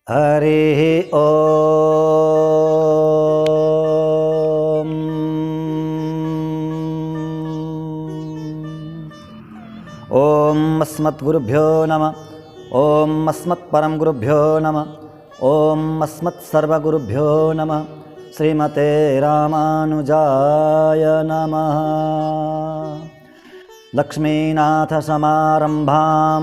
हरि ओम। ओम अस्मद्गुरुभ्यो नमः। ओम अस्मत्परम गुरुभ्यो नमः। ओम अस्मत्सर्वगुरुभ्यो नमः। श्रीमते रामानुजाय नमः। लक्ष्मीनाथसमारम्भां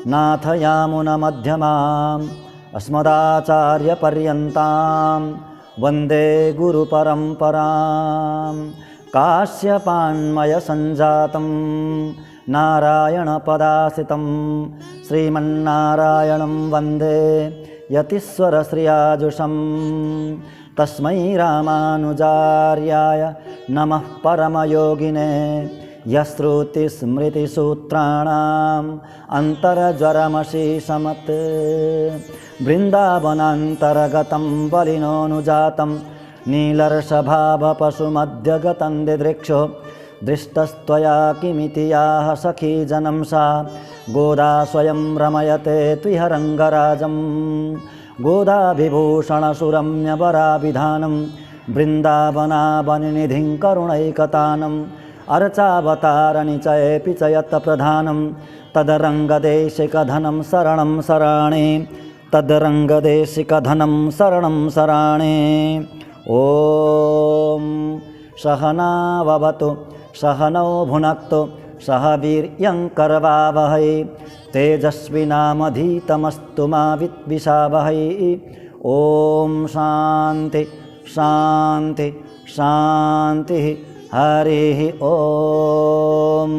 नाथयामुनमध्यमाम् अस्मदाचार्यपर्यन्तां वन्दे गुरुपरम्परां। काश्यपान्मयसञ्जातं नारायणपदाश्रितं श्रीमन्नारायणं वन्दे यतीश्वरश्रियाजुषं। तस्मै रामानुजार्याय नमः परमयोगिने यश्रुतिस्मृतिसूत्राणाम् अन्तरज्वरमशीषमत्। वृन्दावनान्तर्गतं बलिनोऽनुजातं नीलर्षभावपशुमध्यगतं दिदृक्षो दृष्टस्त्वया किमिति याः सखी जनं सा गोदा स्वयं रमयते त्विहरङ्गराजं। गोदाभिभूषणसुरम्यवराभिधानं वृन्दावनावनिनिधिं करुणैकतानं अर्चावतारणि चेऽपि च यत्प्रधानं तदरङ्गदेशिकधनं शरणं शराणि। तदरङ्गदेशिकधनं शरणं शराणि। ॐ सहनाववतु सहनौ भुनक्तु सह वीर्यङ्करवावहै तेजस्विनामधीतमस्तु मा विद्विषावहै। ॐ शान्ति शान्ति शान्तिः। हरिः ओम।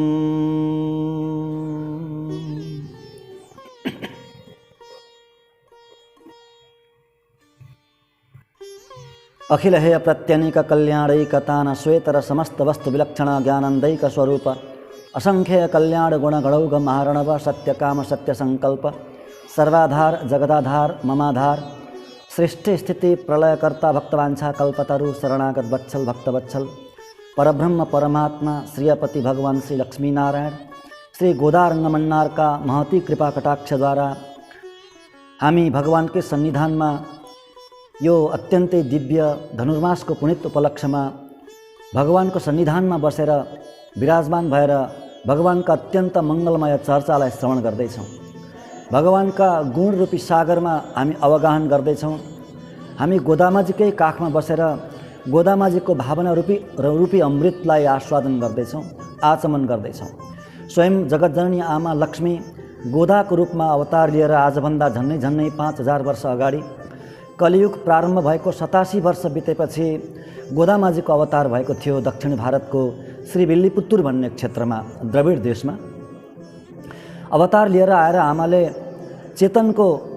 अखिल हेय प्रत्यनीक कल्याणैकतान श्वेतर समस्त वस्तु विलक्षण ज्ञानंदैक स्वरूप असंख्य कल्याण गुण गणौघ महारणव सत्य काम सत्य संकल्प सर्वाधार जगदाधार ममाधार सृष्टि स्थिति प्रलयकर्ता भक्तवांछा कल्पतरु शरणागत वत्सल भक्तवत्सल परब्रह्म परमात्मा श्रीपति भगवान श्री लक्ष्मी नारायण श्री गोदारंगमन्नार का महती कृपा कटाक्ष द्वारा हामी भगवान के सन्निधान में यो अत्यंत दिव्य धनुर्मास को पुनित उपलक्ष्य में भगवान को सन्निधान में बसेर विराजमान भएर भगवान का अत्यंत मंगलमय चर्चालाई श्रवण गर्दैछौँ। भगवान का गुण रूपी सागर में हामी अवगाहन गर्दैछौँ। हामी गोदामाजीकै काखमा बसेर गोदामाजीको भावना रूपी अमृतलाई आस्वादन गर्दैछौँ, आचमन गर्दैछौँ। स्वयं जगतजननी आमा लक्ष्मी गोदाको रूपमा अवतार लिएर आजभन्दा झन्नै 5000 वर्ष अगाडि कलियुग प्रारम्भ भएको 87 वर्ष बितेपछि गोदामाजीको अवतार भएको थियो। दक्षिण भारतको श्रीविल्लीपुत्तुर भन्ने क्षेत्रमा द्रविड देशमा अवतार लिएर आएर आमाले चेतनको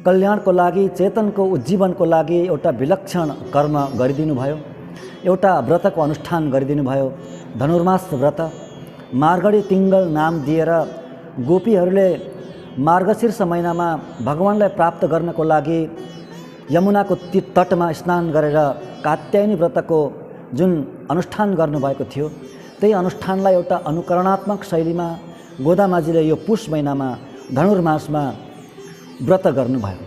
कल्याणको लागि चेतनको उज्जीवनको लागि एउटा विलक्षण कर्म गरिदिनु भयो। एउटा व्रतको अनुष्ठान गरिदिनु भयो, धनुर्मास व्रत। मार्गडी तिङ्गल नाम दिएर गोपीहरूले मार्गशीर्ष महिनामा भगवानलाई प्राप्त गर्नको लागि यमुनाको तटमा स्नान गरेर कात्यायनी व्रतको जुन अनुष्ठान गर्नुभएको थियो त्यही अनुष्ठानलाई एउटा अनुकरणात्मक शैलीमा गोदामाजीले यो पुष महिनामा धनुर्मासमा व्रत गर्नुभयो।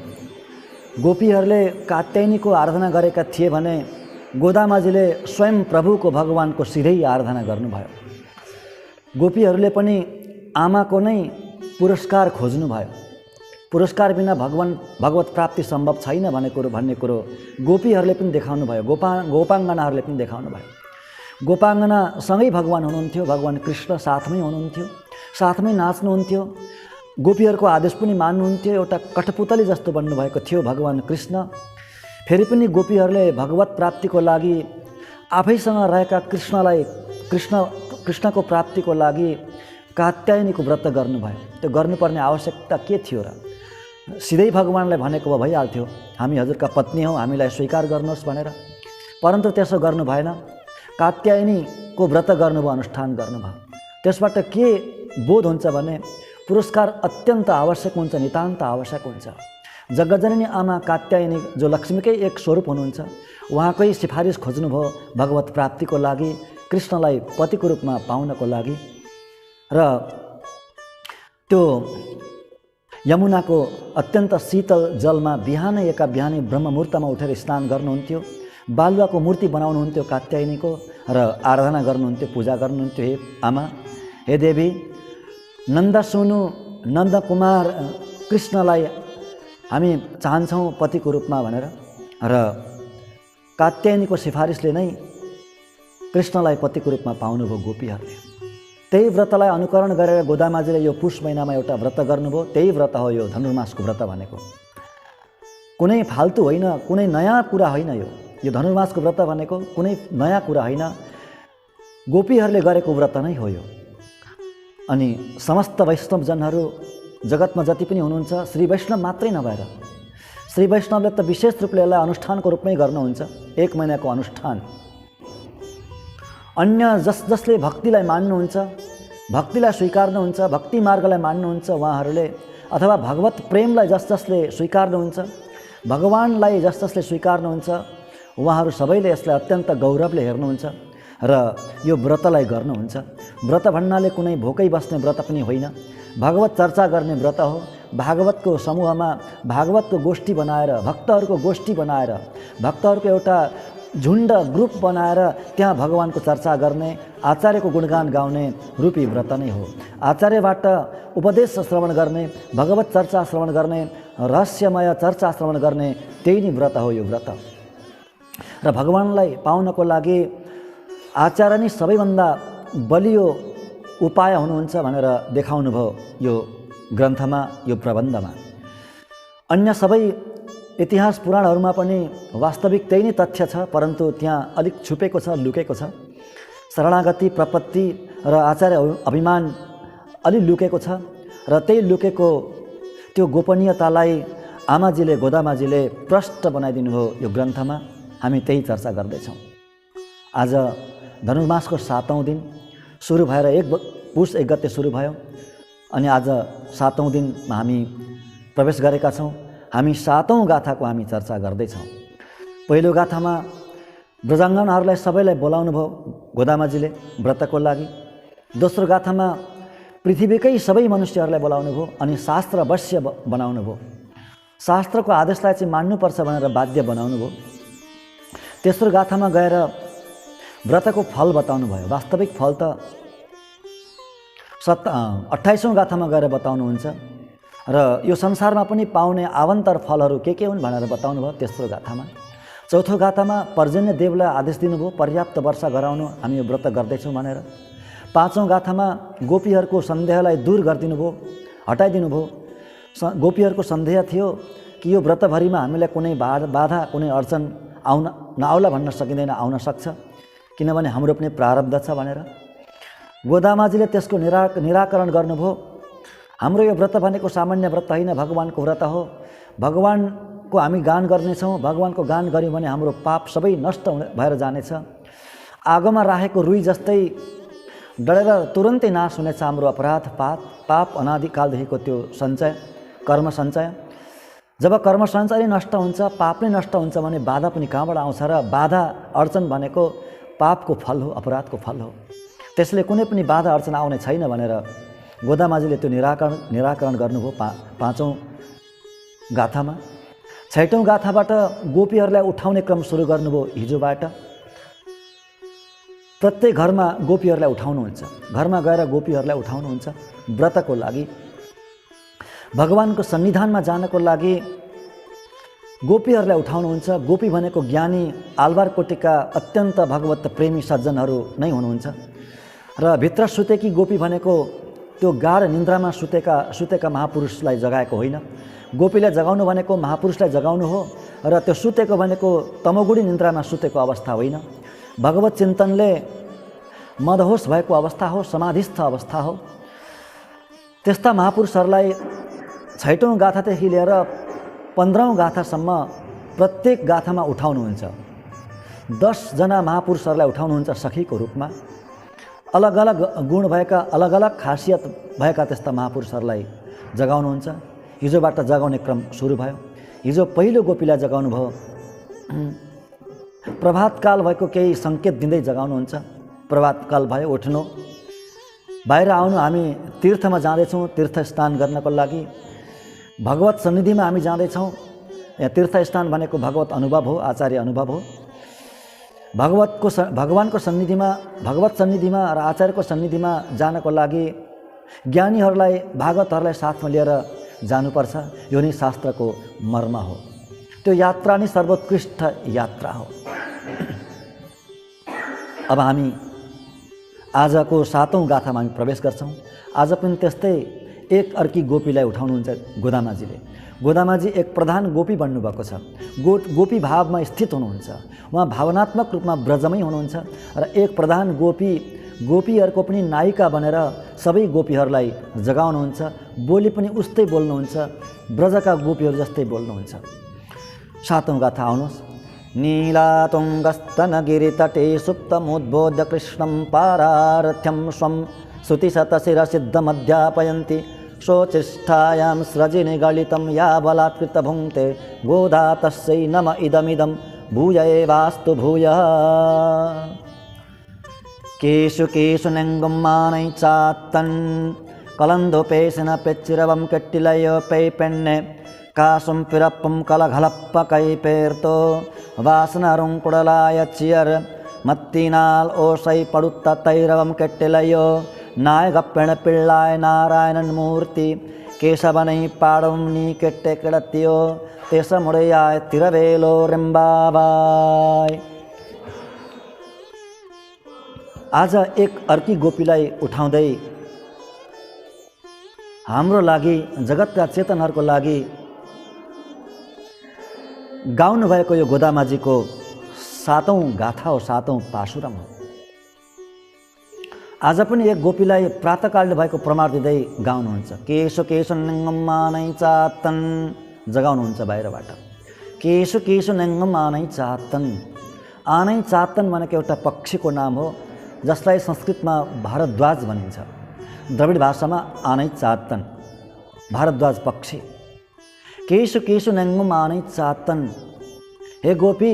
गोपीहरूले कात्यायनीको आराधना गरेका थिए भने गोदामाजीले स्वयं प्रभुको भगवानको सिधै आराधना गर्नुभयो। गोपीहरूले पनि आमाको नै पुरस्कार खोज्नुभयो। पुरस्कार बिना भगवत प्राप्ति सम्भव छैन भन्ने कुरो गोपीहरूले पनि देखाउनु भयो, गोपाङ्गनाहरूले पनि देखाउनु भयो। गोपाङ्गनासँगै भगवान हुनुहुन्थ्यो, भगवान कृष्ण साथमै हुनुहुन्थ्यो, साथमै नाच्नुहुन्थ्यो। गोपीहरूको आदेश पनि मान्नुहुन्थ्यो। एउटा कठपुतली जस्तो बन्नुभएको थियो भगवान कृष्ण। फेरि पनि गोपीहरूले भगवत प्राप्तिको लागि आफैसँग रहेका कृष्णको प्राप्तिको लागि कात्यायनीको व्रत गर्नुभयो। त्यो गर्नुपर्ने आवश्यकता के थियो र? सिधै भगवानलाई भनेको भए भइहाल्थ्यो, हामी हजुरका पत्नी हौँ, हामीलाई स्वीकार गर्नुहोस् भनेर। परन्तु त्यसो गर्नु भएन। कात्यायनीको व्रत गर्नुभयो, अनुष्ठान गर्नुभयो। त्यसबाट के बोध हुन्छ भने पुरस्कार अत्यन्त आवश्यक हुन्छ, नितान्त आवश्यक हुन्छ। जगतजननी आमा कात्यायनी जो लक्ष्मीकै एक स्वरूप हुनुहुन्छ, उहाँकै सिफारिस खोज्नुभयो भगवत प्राप्तिको लागि, कृष्णलाई पतिको रूपमा पाउनको लागि। र त्यो यमुनाको अत्यन्त शीतल जलमा बिहानै एका बिहानै ब्रह्ममुहूर्तमा उठेर स्नान गर्नुहुन्थ्यो। बालुवाको मूर्ति बनाउनुहुन्थ्यो कात्यायनीको र आराधना गर्नुहुन्थ्यो, पूजा गर्नुहुन्थ्यो। हे आमा, हे देवी, नन्द सुनु नन्दकुमार कृष्णलाई हामी चाहन्छौँ पतिको रूपमा भनेर, र कात्यायनीको सिफारिसले नै कृष्णलाई पतिको रूपमा पाउनुभयो गोपीहरूले। त्यही व्रतलाई अनुकरण गरेर गोदामाजीले यो पुष महिनामा एउटा व्रत गर्नुभयो। त्यही व्रत हो यो धनुर्मासको व्रत भनेको। कुनै फाल्तु होइन, कुनै नयाँ कुरा होइन। यो धनुर्मासको व्रत भनेको कुनै नयाँ कुरा होइन, गोपीहरूले गरेको व्रत नै हो यो। अनि समस्त वैष्णवजनहरू जगतमा जति पनि हुनुहुन्छ, श्री वैष्णव मात्रै नभएर श्री वैष्णवले त विशेष रूपले यसलाई अनुष्ठानको रूपमै गर्नुहुन्छ, 1 महिनाको अनुष्ठान। अन्य जसले भक्तिलाई मान्नुहुन्छ, भक्तिलाई स्वीकार्नुहुन्छ, भक्ति मार्गलाई मान्नुहुन्छ उहाँहरूले, अथवा भगवत प्रेमलाई जसले स्वीकार्नुहुन्छ, भगवानलाई जसले स्वीकार्नुहुन्छ, उहाँहरू सबैले यसलाई अत्यन्त गौरवले हेर्नुहुन्छ र यो व्रतलाई गर्नुहुन्छ। व्रत भन्नाले कुनै भोकै बस्ने व्रत पनि होइन, भागवत चर्चा गर्ने व्रत हो। भागवतको समूहमा भागवतको गोष्ठी बनाएर, भक्तहरूको गोष्ठी बनाएर, भक्तहरूको एउटा झुन्ड ग्रुप बनाएर त्यहाँ भगवानको चर्चा गर्ने, आचार्यको गुणगान गाउने रूपी व्रत नै हो। आचार्यबाट उपदेश श्रवण गर्ने, भगवत चर्चा श्रवण गर्ने, रहस्यमय चर्चा श्रवण गर्ने, त्यही नै व्रत हो यो व्रत। र भगवानलाई पाउनको लागि आचार्य नै सबैभन्दा बलियो उपाय हुनुहुन्छ भनेर देखाउनु भयो यो ग्रन्थमा, यो प्रबन्धमा। अन्य सबै इतिहास पुराणहरूमा पनि वास्तविक त्यही नै तथ्य छ, परन्तु त्यहाँ अलिक छुपेको छ, लुकेको छ। शरणागति, प्रपत्ति र आचार्य अभिमान अलि लुकेको छ, र त्यही लुकेको त्यो गोपनीयतालाई आमाजीले, गोदामाजीले प्रष्ट बनाइदिनु भयो यो ग्रन्थमा। हामी त्यही चर्चा गर्दैछौँ। आज धनुर्मासको 7औं दिन सुरु भएर पुष 1 गते सुरु भयो, अनि आज 7औं दिनमा हामी प्रवेश गरेका छौँ। हामी 7औं गाथाको हामी चर्चा गर्दैछौँ। पहिलो गाथामा ब्रजाङ्गनाहरूलाई सबैलाई बोलाउनु भयो गोदामाजीले व्रतको लागि। दोस्रो गाथामा पृथ्वीकै सबै मनुष्यहरूलाई बोलाउनु भयो अनि शास्त्र वश्य बनाउनु भयो। शास्त्रको आदेशलाई चाहिँ मान्नुपर्छ भनेर बाध्य बनाउनु भयो। तेस्रो गाथामा गएर व्रतको फल बताउनु भयो। वास्तविक फल त 28औं गाथामा गएर बताउनुहुन्छ, र यो संसारमा पनि पाउने आवन्तर फलहरू के हुन् भनेर बताउनु भयो तेस्रो गाथामा। चौथो गाथामा पर्जन्य देवलाई आदेश दिनुभयो पर्याप्त वर्षा गराउनु, हामी यो व्रत गर्दैछौँ भनेर। 5औं गाथामा गोपीहरूको सन्देहलाई दूर गरिदिनु भयो, हटाइदिनु भयो। गोपीहरूको सन्देह थियो कि यो व्रतभरिमा हामीलाई कुनै बाधा, कुनै अडचन नआउला भन्न सकिँदैन, आउन सक्छ, किनभने हाम्रो पनि प्रारब्ध छ भनेर। गोदामाजीले त्यसको निराकरण गर्नुभयो। हाम्रो यो व्रत भनेको सामान्य व्रत होइन, भगवानको व्रत हो। भगवानको हामी गान गर्नेछौँ। भगवानको गान गऱ्यौँ भने हाम्रो पाप सबै नष्ट भएर जानेछ। आगोमा राखेको रुई जस्तै डढेर तुरन्तै नाश हुनेछ हाम्रो अपराध, पाप अनादिकालदेखिको त्यो सञ्चय, कर्म सञ्चय। जब कर्म सञ्चय नै नष्ट हुन्छ, पाप नै नष्ट हुन्छ भने बाधा पनि कहाँबाट आउँछ? र बाधा अडचन भनेको पापको फल हो, अपराधको फल हो। त्यसले कुनै पनि बाधा अडचन आउने छैन भनेर गोदामाजीले त्यो निराकरण गर्नुभयो 5औं गाथामा। 6औं गाथाबाट गोपीहरूलाई उठाउने क्रम सुरु गर्नुभयो हिजोबाट। प्रत्येक घरमा गोपीहरूलाई उठाउनुहुन्छ, घरमा गएर गोपीहरूलाई उठाउनुहुन्छ व्रतको लागि, भगवानको सन्निधानमा जानको लागि गोपीहरूलाई उठाउनुहुन्छ। गोपी भनेको ज्ञानी आलवारकोटीका अत्यन्त भगवत प्रेमी सज्जनहरू नै हुनुहुन्छ। र भित्र सुतेकी गोपी भनेको त्यो गाढ निन्द्रामा सुतेका महापुरुषलाई जगाएको होइन। गोपीलाई जगाउनु भनेको महापुरुषलाई जगाउनु हो, र त्यो सुतेको भनेको तमोगुणी निन्द्रामा सुतेको अवस्था होइन। भगवत चिन्तनले मदहोस भएको अवस्था हो, समाधिस्थ अवस्था हो। त्यस्ता महापुरुषहरूलाई 6औं गाथादेखि लिएर 15औं गाथासम्म प्रत्येक गाथामा उठाउनुहुन्छ। 10 जना महापुरुषहरूलाई उठाउनुहुन्छ सखीको रूपमा। अलग अलग गुण भएका, अलग अलग खासियत भएका त्यस्ता महापुरुषहरूलाई जगाउनुहुन्छ। हिजोबाट जगाउने क्रम सुरु भयो। हिजो पहिलो गोपीलाई जगाउनु भयो। प्रभातकाल भएको केही सङ्केत दिँदै जगाउनुहुन्छ। प्रभातकाल भयो, उठ्नु, बाहिर आउनु, हामी तीर्थमा जाँदैछौँ तीर्थ स्नान गर्नको लागि। भगवत सन्निधिमा हामी जाँदैछौँ। यहाँ तीर्थस्थान भनेको भगवत अनुभव हो, आचार्य अनुभव हो। भगवानको सन्निधिमा, भगवत सन्निधिमा र आचार्यको सन्निधिमा जानको लागि ज्ञानीहरूलाई, भागवतहरूलाई साथमा लिएर जानुपर्छ। यो नै शास्त्रको मर्म हो। त्यो यात्रा नै सर्वोत्कृष्ट यात्रा हो। अब हामी आजको 7औं गाथामा हामी प्रवेश गर्छौँ। आज पनि त्यस्तै एक अर्की गोपीलाई उठाउनुहुन्छ गोदामाजीले। गोदामाजी एक प्रधान गोपी बन्नुभएको छ। गोपी भावमा स्थित हुनुहुन्छ। उहाँ भावनात्मक रूपमा ब्रजमै हुनुहुन्छ र एक प्रधान गोपीहरूको पनि नायिका बनेर सबै गोपीहरूलाई जगाउनुहुन्छ। बोली पनि उस्तै बोल्नुहुन्छ, ब्रजका गोपीहरू जस्तै बोल्नुहुन्छ। 7औं गाथा आउनुहोस्। नीलातुङ्गस्तनगिरितटे सुप्तमुद्बोध्य कृष्णं पारार्थ्यं स्वं श्रुतिशतशिरसिद्धमध्यापयन्ति शोचिष्ठायां स्रजिनि गलितं या बलात्कृत भुङ्क्ते गोदा तस्यै नम इदमिदं भूय एवास्तु भूयः। केषु केषु नेङ्गुम्मानै चात्तन् कलन्दोपेशन पेच्चिरवं केट्टिलयो पैपेण्णे कासुं पिरप्पं कलघलप्प कैपेर्तो वासनरुङ्कुडलाय चियर मत्तिनाल ओषै पडुत्त तैरवं केट्टिलयो नायगप्पेण पिळ्ळाय नारायणन मूर्ति केशवनै पाडं नी केट्टे किडत्यो तेसमुडयाय तिरवेलो रिम्बाबाय। आज एक अर्की गोपीलाई उठाउँदै हाम्रो लागि, जगतका चेतनहरूको लागि गाउनु भएको यो गोदामाजीको 7औं गाथा हो, 7औं पाशुरम हो। आज पनि एक गोपीलाई प्रातःकालले भएको प्रमाण दिँदै गाउनुहुन्छ। केशु केशु नेङ्गम्मा नै चातन जगाउनुहुन्छ बाहिरबाट। केशु केशु नेङ्गम्मा नै चातन। आनै चातन भनेको एउटा पक्षीको नाम हो, जसलाई संस्कृतमा भारद्वाज भनिन्छ। द्रविड भाषामा आनै चातन, भारद्वाज पक्षी। केशु केशु नेङ्गम्मा नै चातन। हे गोपी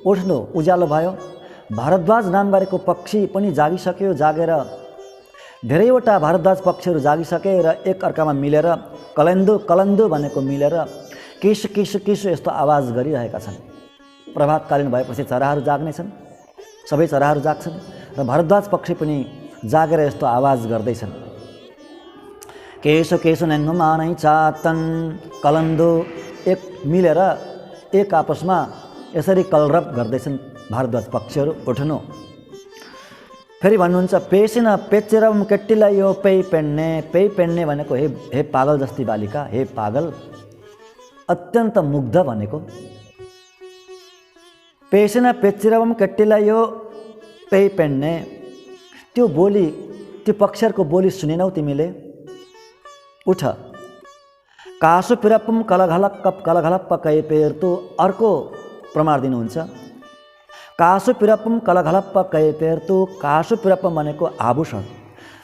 उठ्नु, उज्यालो भयो। भारद्वाज नाम गरेको पक्षी पनि जागिसक्यो। जागेर धेरैवटा भारद्वाज पक्षीहरू जागिसके र एक अर्कामा मिलेर कलन्दु कलन्दु भनेको मिलेर किस किस किस यस्तो आवाज गरिरहेका छन्। प्रभातकालीन भएपछि चराहरू जाग्नेछन्, सबै चराहरू जाग्छन् र भारद्वाज पक्षी पनि जागेर यस्तो आवाज गर्दैछन्। केशो केशो नेङ्गुमा नै चातन कलन्दु एक मिलेर एक आपसमा यसरी कलरब गर्दैछन् भारद्वाज पक्षीहरू। उठ्नु। फेरि भन्नुहुन्छ पेसिन पेचेरम केट्टीलाई यो पेइ पेन्ने। पेइ पेन्ने भनेको हे पागल जस्ती बालिका, हे पागल, अत्यन्त मुग्ध भनेको। पेसिन पेचेरम केट्टीलाई यो पेइ पेन्ने, त्यो बोली, त्यो पक्षीहरूको बोली सुनेनौ तिमीले? उठ। कासु पिरप्पम कलघलप्प कैपेर्तु अर्को प्रमाण दिनुहुन्छ। कासु पिरप्पम कलघलप्प कैपेर्तु। कासु पिरप्पम भनेको आभूषण,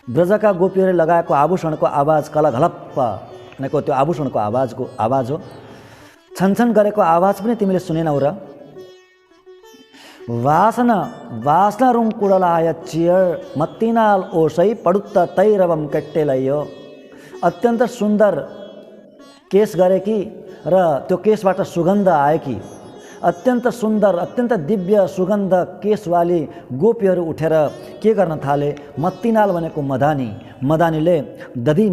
ब्रजका गोपीहरूले लगाएको आभूषणको आवाज कलघलप्प भनेको त्यो आभूषणको आवाज हो। छनछन गरेको आवाज पनि तिमीले सुनेनौ र? वासना रुङ्कुडलाय चियर मत्तिनाल ओसै पडुत्त तैरवम केट्टेलयो। अत्यन्त सुन्दर केश गरेकी र त्यो केशबाट सुगन्ध आएकी, अत्यन्त सुन्दर अत्यन्त दिव्य सुगन्ध केशवाली गोपीहरू उठेर के गर्न थाले? मत्तिनाल भनेको मदानी, मदानीले दधी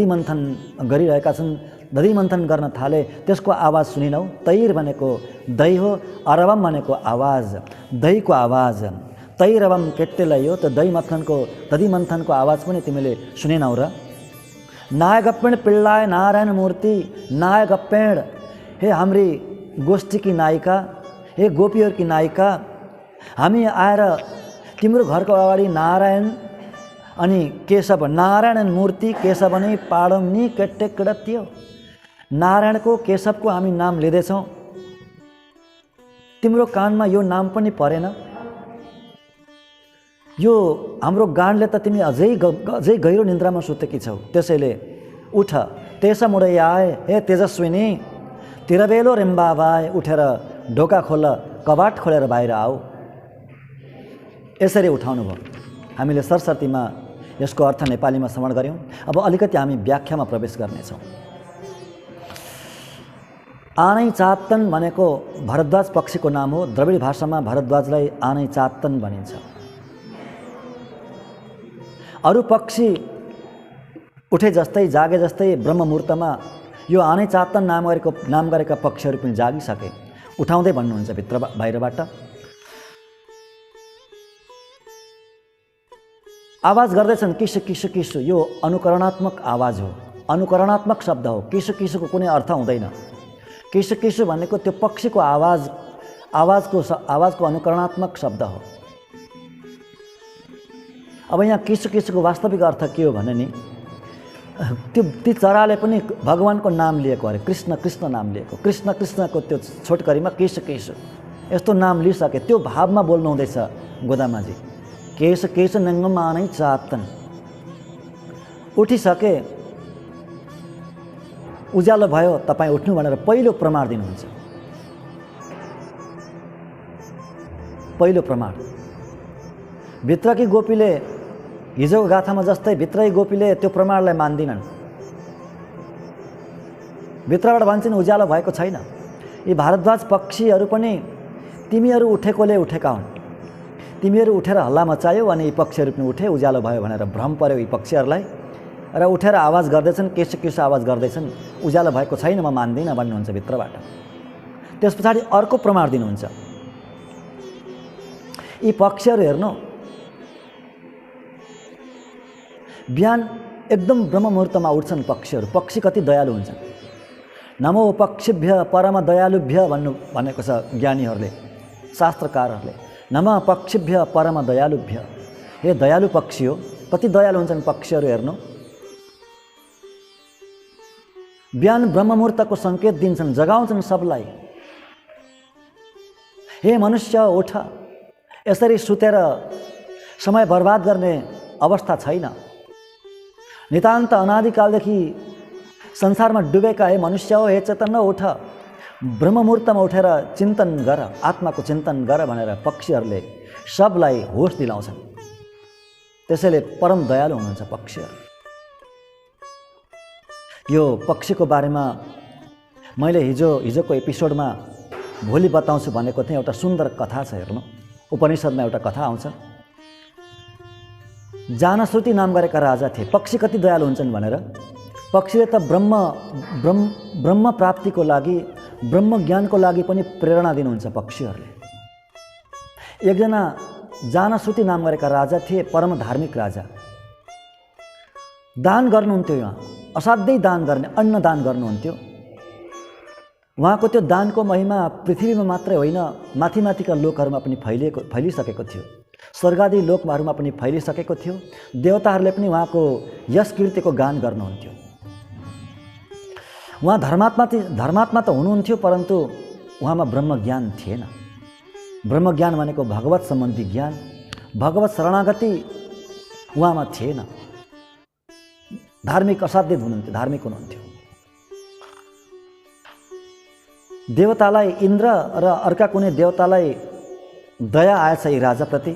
मन्थन गरिरहेका छन्, दधी मन्थन गर्न थाले। त्यसको आवाज सुनिनौ? तैर भनेको दही हो, अरवम भनेको आवाज, दहीको आवाज। तैरवम केट्टेलयो, त्यो दधी मन्थनको आवाज पनि तिमीले सुनेनौ र? नायगप्पेण पिल्लाय नारायण मूर्ति। नायगप्पेण, हे हाम्री गोष्ठीकी नायिका, हे गोपीहरूकी नायिका, हामी आएर तिम्रो घरको अगाडि नारायण अनि केशव, नारायण मूर्ति केशव नै पाडम नि केट्टे किडत्यो। नारायणको केशवको हामी नाम लिँदैछौँ, तिम्रो कानमा यो नाम पनि परेन? यो हाम्रो गानले त तिमी अझै गहिरो निन्द्रामा सुतेकी छौ। त्यसैले उठ। तेसमुडयाय, हे तेजस्विनी, तिरवेलो रिम्बाबाय, उठेर ढोका खोल, कबाट खोलेर बाहिर आऊ। यसरी उठाउनु भयो। हामीले सरस्वतीमा यसको अर्थ नेपालीमा श्रवण गऱ्यौँ। अब अलिकति हामी व्याख्यामा प्रवेश गर्नेछौँ। आनै चात्तन भनेको भरद्वाज पक्षीको नाम हो। द्रविड भाषामा भरद्वाजलाई आनै चात्तन भनिन्छ। अरू पक्षी उठे जस्तै जागे जस्तै ब्रह्म मुहूर्तमा यो आनै चात्तन नाम गरेका पक्षीहरू पनि जागिसके, उठाउँदै भन्नुहुन्छ भित्र बाहिरबाट। आवाज गर्दैछन् किसु किसु किसु, यो अनुकरणात्मक आवाज हो, अनुकरणात्मक शब्द हो। किसु किसुको कुनै अर्थ हुँदैन। किसु किसु भनेको त्यो पक्षीको आवाजको अनुकरणात्मक शब्द हो। अब यहाँ किसु किसुको वास्तविक अर्थ के हो भने नि ती चराले पनि भगवानको नाम लिएको अरे, कृष्ण कृष्ण नाम लिएको। कृष्ण कृष्णको त्यो छोटकरीमा किसु किसु यस्तो नाम लिइसके, त्यो भावमा बोल्नु हुँदैछ गोदामाजी। केस केस नङ्गम आनै चात्तन, उठिसके, उज्यालो भयो, तपाईँ उठ्नु भनेर पहिलो प्रमाण दिनुहुन्छ। पहिलो प्रमाण। भित्रकी गोपीले हिजोको गाथामा जस्तै भित्रै गोपीले त्यो प्रमाणलाई मान्दिनन्। भित्रबाट भन्छन् उज्यालो भएको छैन। यी भारद्वाज पक्षीहरू पनि तिमीहरू उठेकोले उठेका हुन्। तिमीहरू उठेर हल्ला मचायो अनि यी पक्षीहरू पनि उठे, उज्यालो भयो भनेर भ्रम पर्यो यी पक्षीहरूलाई र उठेर आवाज गर्दैछन्, केसो केसो आवाज गर्दैछन्, उज्यालो भएको छैन, म मान्दिनँ भन्नुहुन्छ भित्रबाट। त्यस पछाडि अर्को प्रमाण दिनुहुन्छ। यी पक्षीहरू हेर्नु, बिहान एकदम ब्रह्म मुहूर्तमा उठ्छन् पक्षीहरू। पक्षी कति दयालु हुन्छन्। नमो पक्षीभ्य परम दयालुभ्य भनेको छ ज्ञानीहरूले, शास्त्रकारहरूले। नमः पक्षीभ्य परम दयालुभ्य, हे दयालु पक्षी हो। कति दयालु हुन्छन् पक्षीहरू हेर्नु। बिहान ब्रह्म मुहूर्तको सङ्केत दिन्छन्, जगाउँछन् सबलाई। हे मनुष्य उठ, यसरी सुतेर समय बर्बाद गर्ने अवस्था छैन। नितान्त अनादिकालदेखि संसारमा डुबेका हे मनुष्य हो, हे चेतन उठ, ब्रह्म मुहूर्तमा उठेर चिन्तन गर, आत्माको चिन्तन गर भनेर पक्षीहरूले सबलाई होस दिलाउँछन्। त्यसैले परम दयालु हुनुहुन्छ पक्षीहरू। यो पक्षीको बारेमा मैले हिजोको एपिसोडमा भोलि बताउँछु भनेको थिएँ। एउटा सुन्दर कथा छ हेर्नु। उपनिषदमा एउटा कथा आउँछ। जानश्रुति नाम गरेका राजा थिए। पक्षी कति दयालु हुन्छन् भनेर। पक्षीले त ब्रह्म प्राप्तिको लागि, ब्रह्म ज्ञानको लागि पनि प्रेरणा दिनुहुन्छ पक्षीहरूले। एकजना जानश्रुति नाम गरेका राजा थिए, परम धार्मिक राजा। दान गर्नुहुन्थ्यो, यहाँ असाध्यै दान गर्ने, अन्न दान गर्नुहुन्थ्यो। उहाँको त्यो दानको महिमा पृथ्वीमा मात्रै होइन, माथि माथिका लोकहरूमा पनि फैलिसकेको थियो। स्वर्गादी लोकहरूमा पनि फैलिसकेको थियो। देवताहरूले पनि उहाँको यस कृत्यको गान गर्नुहुन्थ्यो। उहाँ धर्मात्मा त हुनुहुन्थ्यो, परन्तु उहाँमा ब्रह्मज्ञान थिएन। ब्रह्मज्ञान भनेको भगवत सम्बन्धी ज्ञान, भगवत शरणागति उहाँमा थिएन। धार्मिक असाध्यै हुनुहुन्थ्यो, धार्मिक हुनुहुन्थ्यो। देवतालाई, इन्द्र र अर्का कुनै देवतालाई दया आएछ यी राजाप्रति।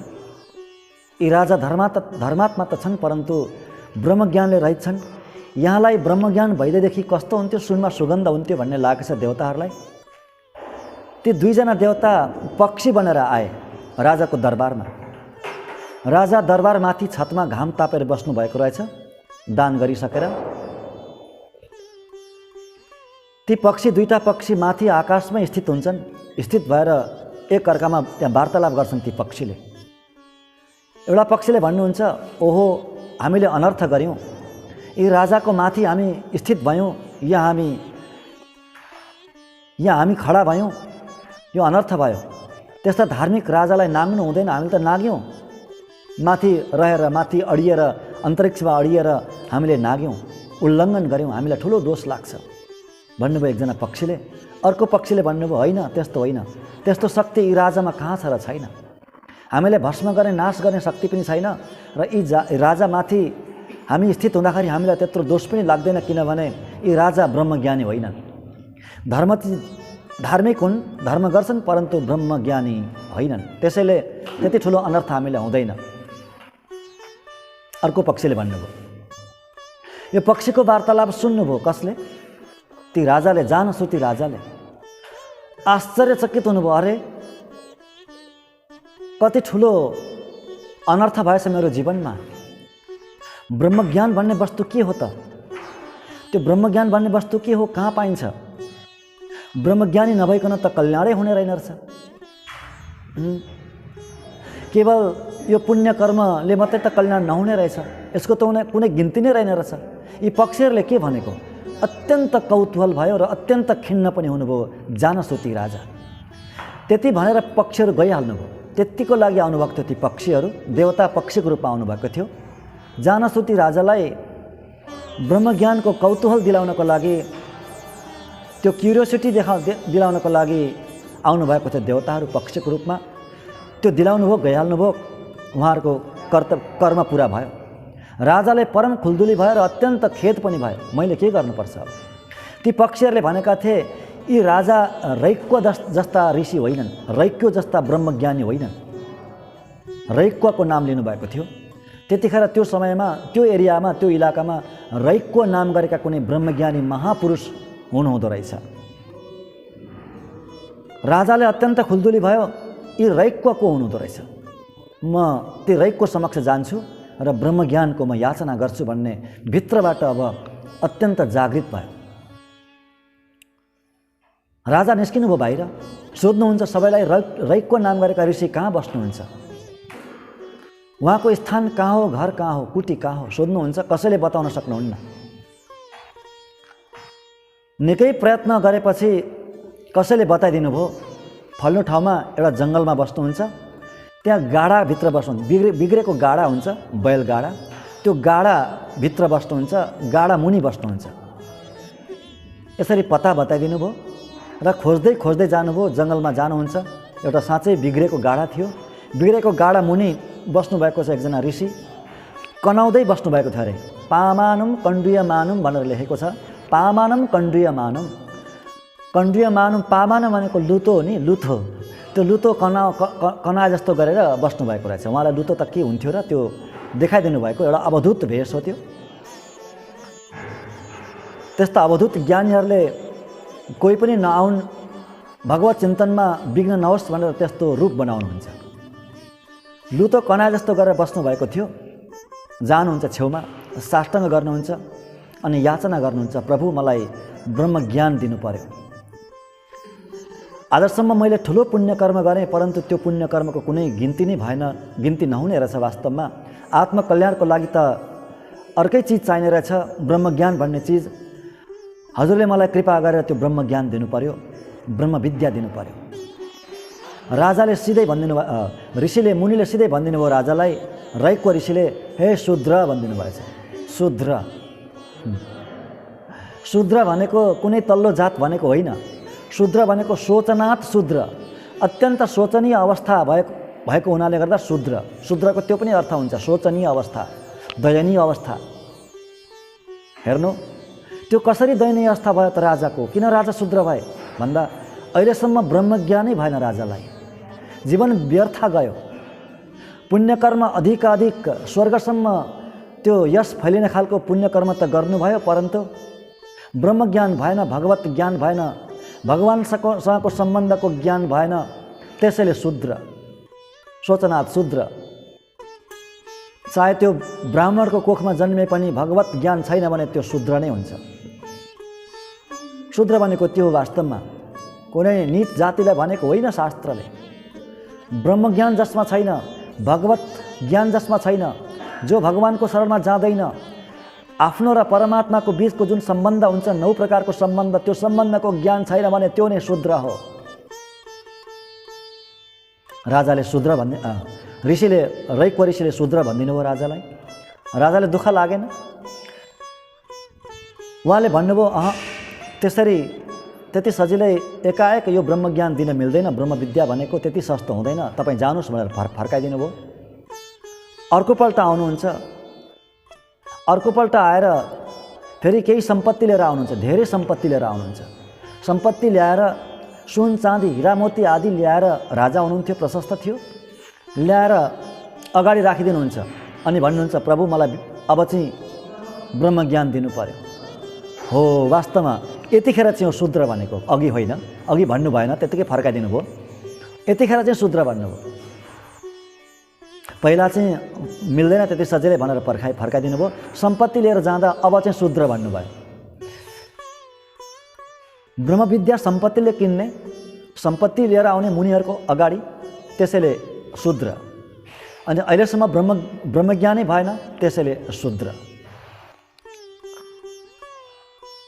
यी राजा धर्मात्मा त छन्, परन्तु ब्रह्मज्ञानले रहित छन्। यहाँलाई ब्रह्मज्ञान भइदिएदेखि कस्तो हुन्थ्यो, सुनमा सुगन्ध हुन्थ्यो भन्ने लागेको छ देवताहरूलाई। ती दुईजना देवता पक्षी बनेर आए राजाको दरबारमा। राजा दरबारमाथि छतमा घाम तापेर बस्नु भएको रहेछ दान गरिसकेर। ती पक्षी, दुईटा पक्षी माथि आकाशमै स्थित हुन्छन्। स्थित भएर एक अर्कामा त्यहाँ वार्तालाप गर्छन् ती पक्षीले। एउटा पक्षीले भन्नुहुन्छ, ओहो हामीले अनर्थ गऱ्यौँ, यी राजाको माथि हामी स्थित भयौँ, यहाँ हामी खडा भयौँ, यो अनर्थ भयो। त्यस्ता धार्मिक राजालाई नाग्नु हुँदैन, हामीले त नाग्यौँ। माथि रहेर, माथि अडिएर, अन्तरिक्षमा अडिएर हामीले नाग्यौँ, उल्लङ्घन गऱ्यौँ, हामीलाई ठुलो दोष लाग्छ भन्नुभयो एकजना पक्षीले। अर्को पक्षीले भन्नुभयो, होइन त्यस्तो होइन, त्यस्तो शक्ति यी राजामा कहाँ छ र छैन। हामीले भस्म गर्ने, नाश गर्ने शक्ति पनि छैन र यी राजामाथि हामी स्थित हुँदाखेरि हामीलाई त्यत्रो दोष पनि लाग्दैन, किनभने यी राजा ब्रह्मज्ञानी होइनन्। धार्मिक हुन्, धर्म गर्छन्, परन्तु ब्रह्मज्ञानी होइनन्। त्यसैले त्यति ठुलो अनर्थ हामीलाई हुँदैन। अर्को पक्षीले भन्नुभयो। यो पक्षीको वार्तालाप सुन्नुभयो कसले? ती राजाले, जानश्रुति राजाले। आश्चर्यचकित हुनुभयो, अरे कति ठुलो अनर्थ भएछ मेरो जीवनमा। ब्रह्मज्ञान भन्ने वस्तु के हो त? त्यो ब्रह्मज्ञान भन्ने वस्तु के हो, कहाँ पाइन्छ? ब्रह्मज्ञानी नभइकन त कल्याणै हुने रहेन रहेछ। केवल यो पुण्य कर्मले मात्रै त कल्याण नहुने रहेछ, यसको त कुनै गिन्ती नै रहेन रहेछ। यी पक्षीहरूले के भनेको अत्यन्त कौतूहल भयो र अत्यन्त खिन्न पनि हुनुभयो जानसुती राजा। त्यति भनेर पक्षीहरू गइहाल्नुभयो। त्यतिको लागि आउनुभएको थियो ती पक्षीहरू, देवता पक्षीको रूपमा आउनुभएको थियो। जानसुती राजालाई ब्रह्मज्ञानको कौतूहल दिलाउनको लागि, त्यो क्युरियोसिटी दिलाउनको लागि आउनुभएको थियो देवताहरू पक्षीको रूपमा। त्यो दिलाउनु भयो, गइहाल्नुभयो। उहाँहरूको कर्म पुरा भयो। राजाले परम खुल्दुली भयो र अत्यन्त खेद पनि भयो, मैले के गर्नुपर्छ अब। ती पक्षीहरूले भनेका थिए यी राजा रैक्व जस्ता ऋषि होइनन्, रैक्व जस्ता ब्रह्मज्ञानी होइनन्। रैक्वको नाम लिनुभएको थियो। त्यतिखेर त्यो समयमा, त्यो एरियामा, त्यो इलाकामा रैक्व नाम गरेका कुनै ब्रह्मज्ञानी महापुरुष हुनुहुँदो रहेछ। राजाले अत्यन्त खुल्दुली भयो, यी रैक्व को हुनुहुँदो रहेछ, म ती रैक्व समक्ष जान्छु र ब्रह्मज्ञानको म याचना गर्छु भन्ने भित्रबाट अब अत्यन्त जागृत भयो। राजा निस्किनु भयो बाहिर, सोध्नुहुन्छ सबैलाई, रैक्व नाम गरेका ऋषि कहाँ बस्नुहुन्छ, उहाँको स्थान कहाँ हो, घर कहाँ हो, कुटी कहाँ हो, सोध्नुहुन्छ। कसैले बताउन सक्नुहुन्न। निकै प्रयत्न गरेपछि कसैले बताइदिनु भयो, फल्लो ठाउँमा एउटा जङ्गलमा बस्नुहुन्छ, त्यहाँ गाडाभित्र बस्नुहुन्छ, बिग्रेको गाडा हुन्छ, बैल गाडा, त्यो गाडाभित्र बस्नुहुन्छ, गाडा मुनि बस्नुहुन्छ। यसरी पत्ता बताइदिनु भयो र खोज्दै खोज्दै जानुभयो। जङ्गलमा जानुहुन्छ, एउटा साँच्चै बिग्रेको गाडा थियो। बिग्रेको गाडा मुनि बस्नुभएको छ एकजना ऋषि, कनाउँदै बस्नुभएको थियो। अरे पामानम कण्डुयमानम भनेर लेखेको छ, पामानम कण्डुयमानम। कण्डुयमानम, पामानम भनेको लुतो हो नि, लुथो। त्यो लुतो कना जस्तो गरेर बस्नुभएको रहेछ। उहाँलाई लुतो त के हुन्थ्यो र त्यो देखाइदिनु भएको एउटा अवधूत भेष हो त्यो। त्यस्ता अवधूत ज्ञानीहरूले कोही पनि नआउन्, भगवत चिन्तनमा विघ्न नहोस् भनेर त्यस्तो रूप बनाउनुहुन्छ। लुतो कना जस्तो गरेर बस्नुभएको थियो। जानुहुन्छ छेउमा, साष्टाङ्ग गर्नुहुन्छ अनि याचना गर्नुहुन्छ, प्रभु मलाई ब्रह्मज्ञान दिनु पर्यो। आजसम्म मैले ठुलो पुण्यकर्म गरेँ, परन्तु त्यो पुण्यकर्मको कुनै गिन्ती नै भएन, गिन्ती नहुने रहेछ। वास्तवमा आत्मकल्याणको लागि त अर्कै चिज चाहिने रहेछ, ब्रह्मज्ञान भन्ने चिज। हजुरले मलाई कृपा गरेर त्यो ब्रह्मज्ञान दिनु पर्यो, ब्रह्मविद्या दिनु पर्यो। राजाले सिधै भनिदिनु भयो, ऋषिले, मुनिले सिधै भनिदिनु भयो राजालाई, रैक्व ऋषिले, हे शूद्र भनिदिनु भएछ। शूद्र, शूद्र भनेको कुनै तल्लो जात भनेको होइन। शूद्र भनेको शोचनात् शूद्र, अत्यन्त शोचनीय अवस्था भएको हुनाले गर्दा शूद्र। शूद्रको त्यो पनि अर्थ हुन्छ शोचनीय अवस्था, दयनीय अवस्था। हेर्नु त्यो कसरी दयनीय अवस्था भयो त राजाको? किन राजा शूद्र भए भन्दा अहिलेसम्म ब्रह्मज्ञानै भएन राजालाई, जीवन व्यर्थ गयो। पुण्यकर्म अधिकाधिक स्वर्गसम्म त्यो यश फैलिने खालको पुण्यकर्म त गर्नुभयो, परन्तु ब्रह्मज्ञान भएन, भगवत ज्ञान भएन, भगवानसँगको सम्बन्धको ज्ञान भएन। त्यसैले शूद्र, शोचनात् शूद्र। चाहे त्यो ब्राह्मणको कोखमा जन्मे पनि भगवत ज्ञान छैन भने त्यो शूद्र नै हुन्छ। शूद्र भनेको त्यो वास्तवमा कुनै नीच जातिलाई भनेको होइन शास्त्रले। ब्रह्मज्ञान जसमा छैन, भगवत ज्ञान जसमा छैन, जो भगवानको शरणमा जाँदैन, आफ्नो र परमात्माको बीचको जुन सम्बन्ध हुन्छ, 9 प्रकारको सम्बन्ध, त्यो सम्बन्धको ज्ञान छैन भने त्यो नै शूद्र हो। राजाले शूद्र भन्ने, ऋषिले, रैक्व ऋषिले शूद्र भनिदिनु हो राजालाई। राजाले दुःख लागेन। उहाँले भन्नुभयो, त्यसरी त्यति सजिलै एकाएक यो ब्रह्मज्ञान दिन मिल्दैन, ब्रह्मविद्या भनेको त्यति सस्तो हुँदैन, तपाईँ जानुहोस् भनेर फर्काइदिनु भयो। अर्कोपल्ट आउनुहुन्छ, अर्कोपल्ट आएर फेरि केही सम्पत्ति लिएर आउनुहुन्छ, धेरै सम्पत्ति लिएर आउनुहुन्छ। सम्पत्ति ल्याएर सुन चाँदी हिरा मोती आदि ल्याएर, राजा हुनुहुन्थ्यो, प्रशस्त थियो, ल्याएर अगाडि राखिदिनुहुन्छ अनि भन्नुहुन्छ, प्रभु मलाई अब चाहिँ ब्रह्मज्ञान दिनु पर्यो। हो, वास्तवमा यतिखेर चाहिँ शूद्र भनेको, अघि होइन, अघि भन्नु भएन, त्यतिकै फर्काइदिनु भयो। यतिखेर चाहिँ शूद्र भन्नुभयो। पहिला चाहिँ मिल्दैन त्यति सजिलै भनेर फर्काइदिनु भयो। सम्पत्ति लिएर जाँदा अब चाहिँ शूद्र भन्नुभयो। ब्रह्मविद्या सम्पत्तिले किन्ने, सम्पत्ति लिएर आउने मुनिहरूको अगाडि, त्यसैले शूद्र। अनि अहिलेसम्म ब्रह्मज्ञानै भएन, त्यसैले शूद्र।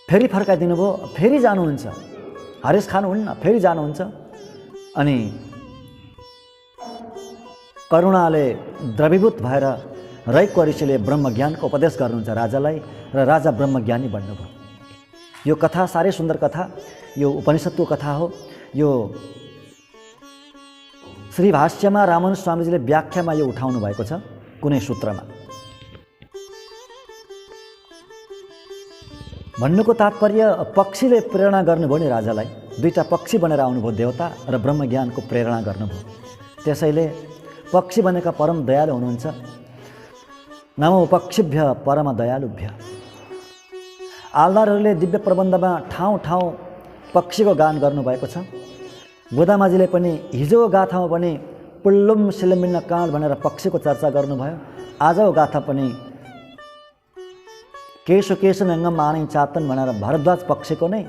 फेरि फर्काइदिनु भयो। फेरि जानुहुन्छ, हरेस खानुहुन्न, फेरि जानुहुन्छ। अनि करुणाले द्रवीभूत भएर रैको ऋषिले ब्रह्मज्ञानको उपदेश गर्नुहुन्छ राजालाई, र राजा ब्रह्मज्ञानी बन्नुभयो। यो कथा साह्रै सुन्दर कथा, यो उपनिषदको कथा हो। यो श्री भाष्यमा रामानुज स्वामीजीले व्याख्यामा यो उठाउनु भएको छ कुनै सूत्रमा। भन्नुको तात्पर्य पक्षीले प्रेरणा गर्नुभयो नि राजालाई। दुईटा पक्षी बनेर आउनुभयो देवता र ब्रह्मज्ञानको प्रेरणा गर्नुभयो। त्यसैले पक्षी बनेका परम दयालु हुनुहुन्छ। नमो पक्षीभ्य परम दयालुभ्य। आल्दारहरूले दिव्य प्रबन्धमा ठाउँ ठाउँ पक्षीको गान गर्नुभएको छ। गोदामाजीले पनि हिजोको गाथामा पनि पुल्लुम सिलमिन्न काँड भनेर पक्षीको चर्चा गर्नुभयो। आजको गाथा पनि केशो केशो नङ्गम मानै चातन भनेर भरद्वाज पक्षीको नै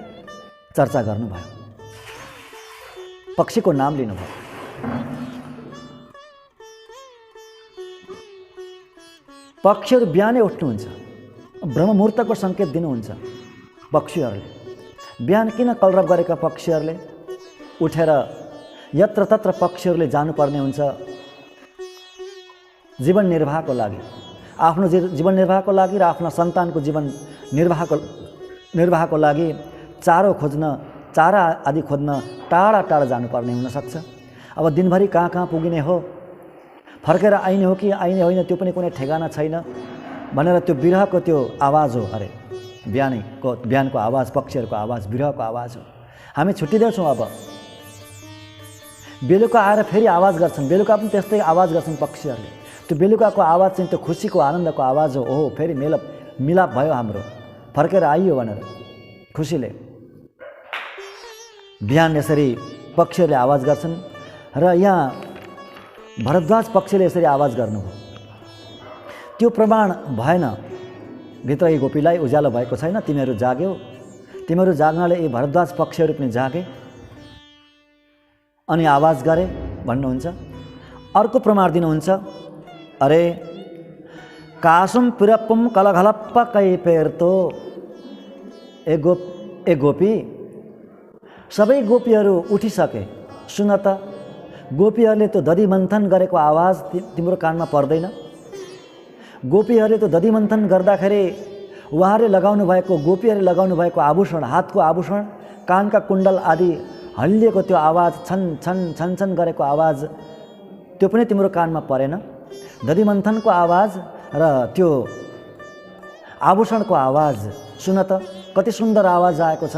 चर्चा गर्नुभयो, पक्षीको नाम लिनुभयो। पक्षीहरू बिहानै उठ्नुहुन्छ, ब्रह्ममुहूर्तको सङ्केत दिनुहुन्छ पक्षीहरूले। बिहान किन कलरब गरेका पक्षीहरूले उठेर यत्र तत्र पक्षीहरूले जानुपर्ने हुन्छ जीवन निर्वाहको लागि, आफ्नो जीवन निर्वाहको लागि र आफ्ना सन्तानको जीवन निर्वाहको लागि चारो खोज्न, चारा आदि खोज्न टाढा टाढा जानुपर्ने हुनसक्छ। अब दिनभरि कहाँ कहाँ पुगिने हो, फर्केर आइने हो कि आइने होइन त्यो पनि कुनै ठेगाना छैन भनेर त्यो बिरहको त्यो आवाज हो। अरे बिहानको आवाज, पक्षीहरूको आवाज, बिरहको आवाज हो। हामी छुट्टिँदैछौँ। अब बेलुका आएर फेरि आवाज गर्छन्, बेलुका पनि त्यस्तै आवाज गर्छन् पक्षीहरूले। त्यो बेलुकाको आवाज चाहिँ त्यो खुसीको आनन्दको आवाज हो। ओहो फेरि मिलाप भयो, हाम्रो फर्केर आइयो भनेर खुसीले बिहान यसरी पक्षीहरूले आवाज गर्छन्। र यहाँ भरद्वाज पक्षीले यसरी आवाज गर्नुभयो। त्यो प्रमाण भएन भित्र गोपीलाई उज्यालो भएको छैन, तिमीहरू जाग्यौ, तिमीहरू जाग्नाले यी भरद्वाज पक्षीहरू पनि जागे अनि आवाज गरे भन्नुहुन्छ। अर्को प्रमाण दिनुहुन्छ। अरे कासुम पिरप्पुम कलघलप्प कैपेर्तो। ए गोपी, सबै गोपीहरू उठिसके, सुन त गोपीहरूले त्यो दधी मन्थन गरेको आवाज तिम्रो कानमा पर्दैन? गोपीहरूले त्यो दधी मन्थन गर्दाखेरि उहाँहरूले लगाउनु भएको, गोपीहरूले लगाउनु भएको आभूषण, हातको आभूषण, कानका कुण्डल आदि हल्लिएको त्यो आवाज, छन छन छन छन गरेको आवाज, त्यो पनि तिम्रो कानमा परेन? दधी मन्थनको आवाज र त्यो आभूषणको आवाज सुन त, कति सुन्दर आवाज आएको छ।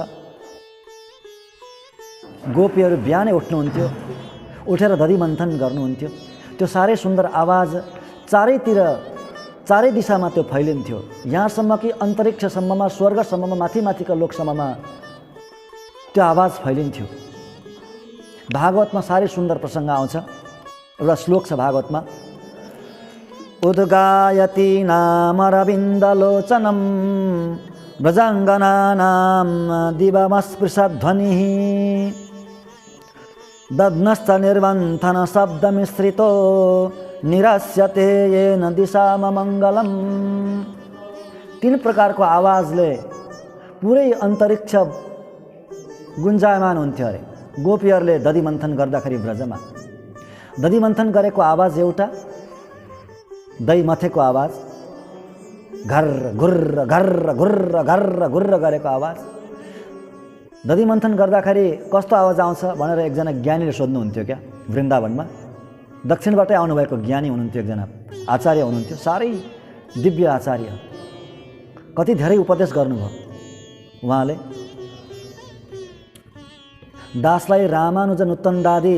गोपीहरू बिहानै उठ्नुहुन्थ्यो, उठेर दधी मन्थन गर्नुहुन्थ्यो। त्यो साह्रै सुन्दर आवाज चारै दिशामा त्यो फैलिन्थ्यो, यहाँसम्म कि अन्तरिक्षसम्ममा, स्वर्गसम्ममा, माथिका लोकसम्ममा त्यो आवाज फैलिन्थ्यो। भागवतमा साह्रै सुन्दर प्रसङ्ग आउँछ। एउटा श्लोक छ भागवतमा, उद्गायति नामरविन्दलोचनं व्रजाङ्गनानां दिवमस्पृशध्वनिः दध्नश्च निर्वन्थन शब्दमिश्रितो निरास्यते येन दिशाममङ्गलम्। 3 प्रकारको आवाजले पुरै अन्तरिक्ष गुन्जायमान हुन्थ्यो अरे गोपीहरूले दधी मन्थन गर्दाखेरि ब्रजमा। दधी मन्थन गरेको आवाज एउटा, दही मथेको आवाज, घर घुर्र घर्र घुर्र घर्र घुर्र गरेको आवाज। दधी मन्थन गर्दाखेरि कस्तो आवाज आउँछ भनेर एकजना ज्ञानीले सोध्नुहुन्थ्यो क्या वृन्दावनमा। दक्षिणबाटै आउनुभएको ज्ञानी हुनुहुन्थ्यो, एकजना आचार्य हुनुहुन्थ्यो, साह्रै दिव्य आचार्य, कति धेरै उपदेश गर्नुभयो उहाँले। दासलाई रामानुजन उत्तनदादी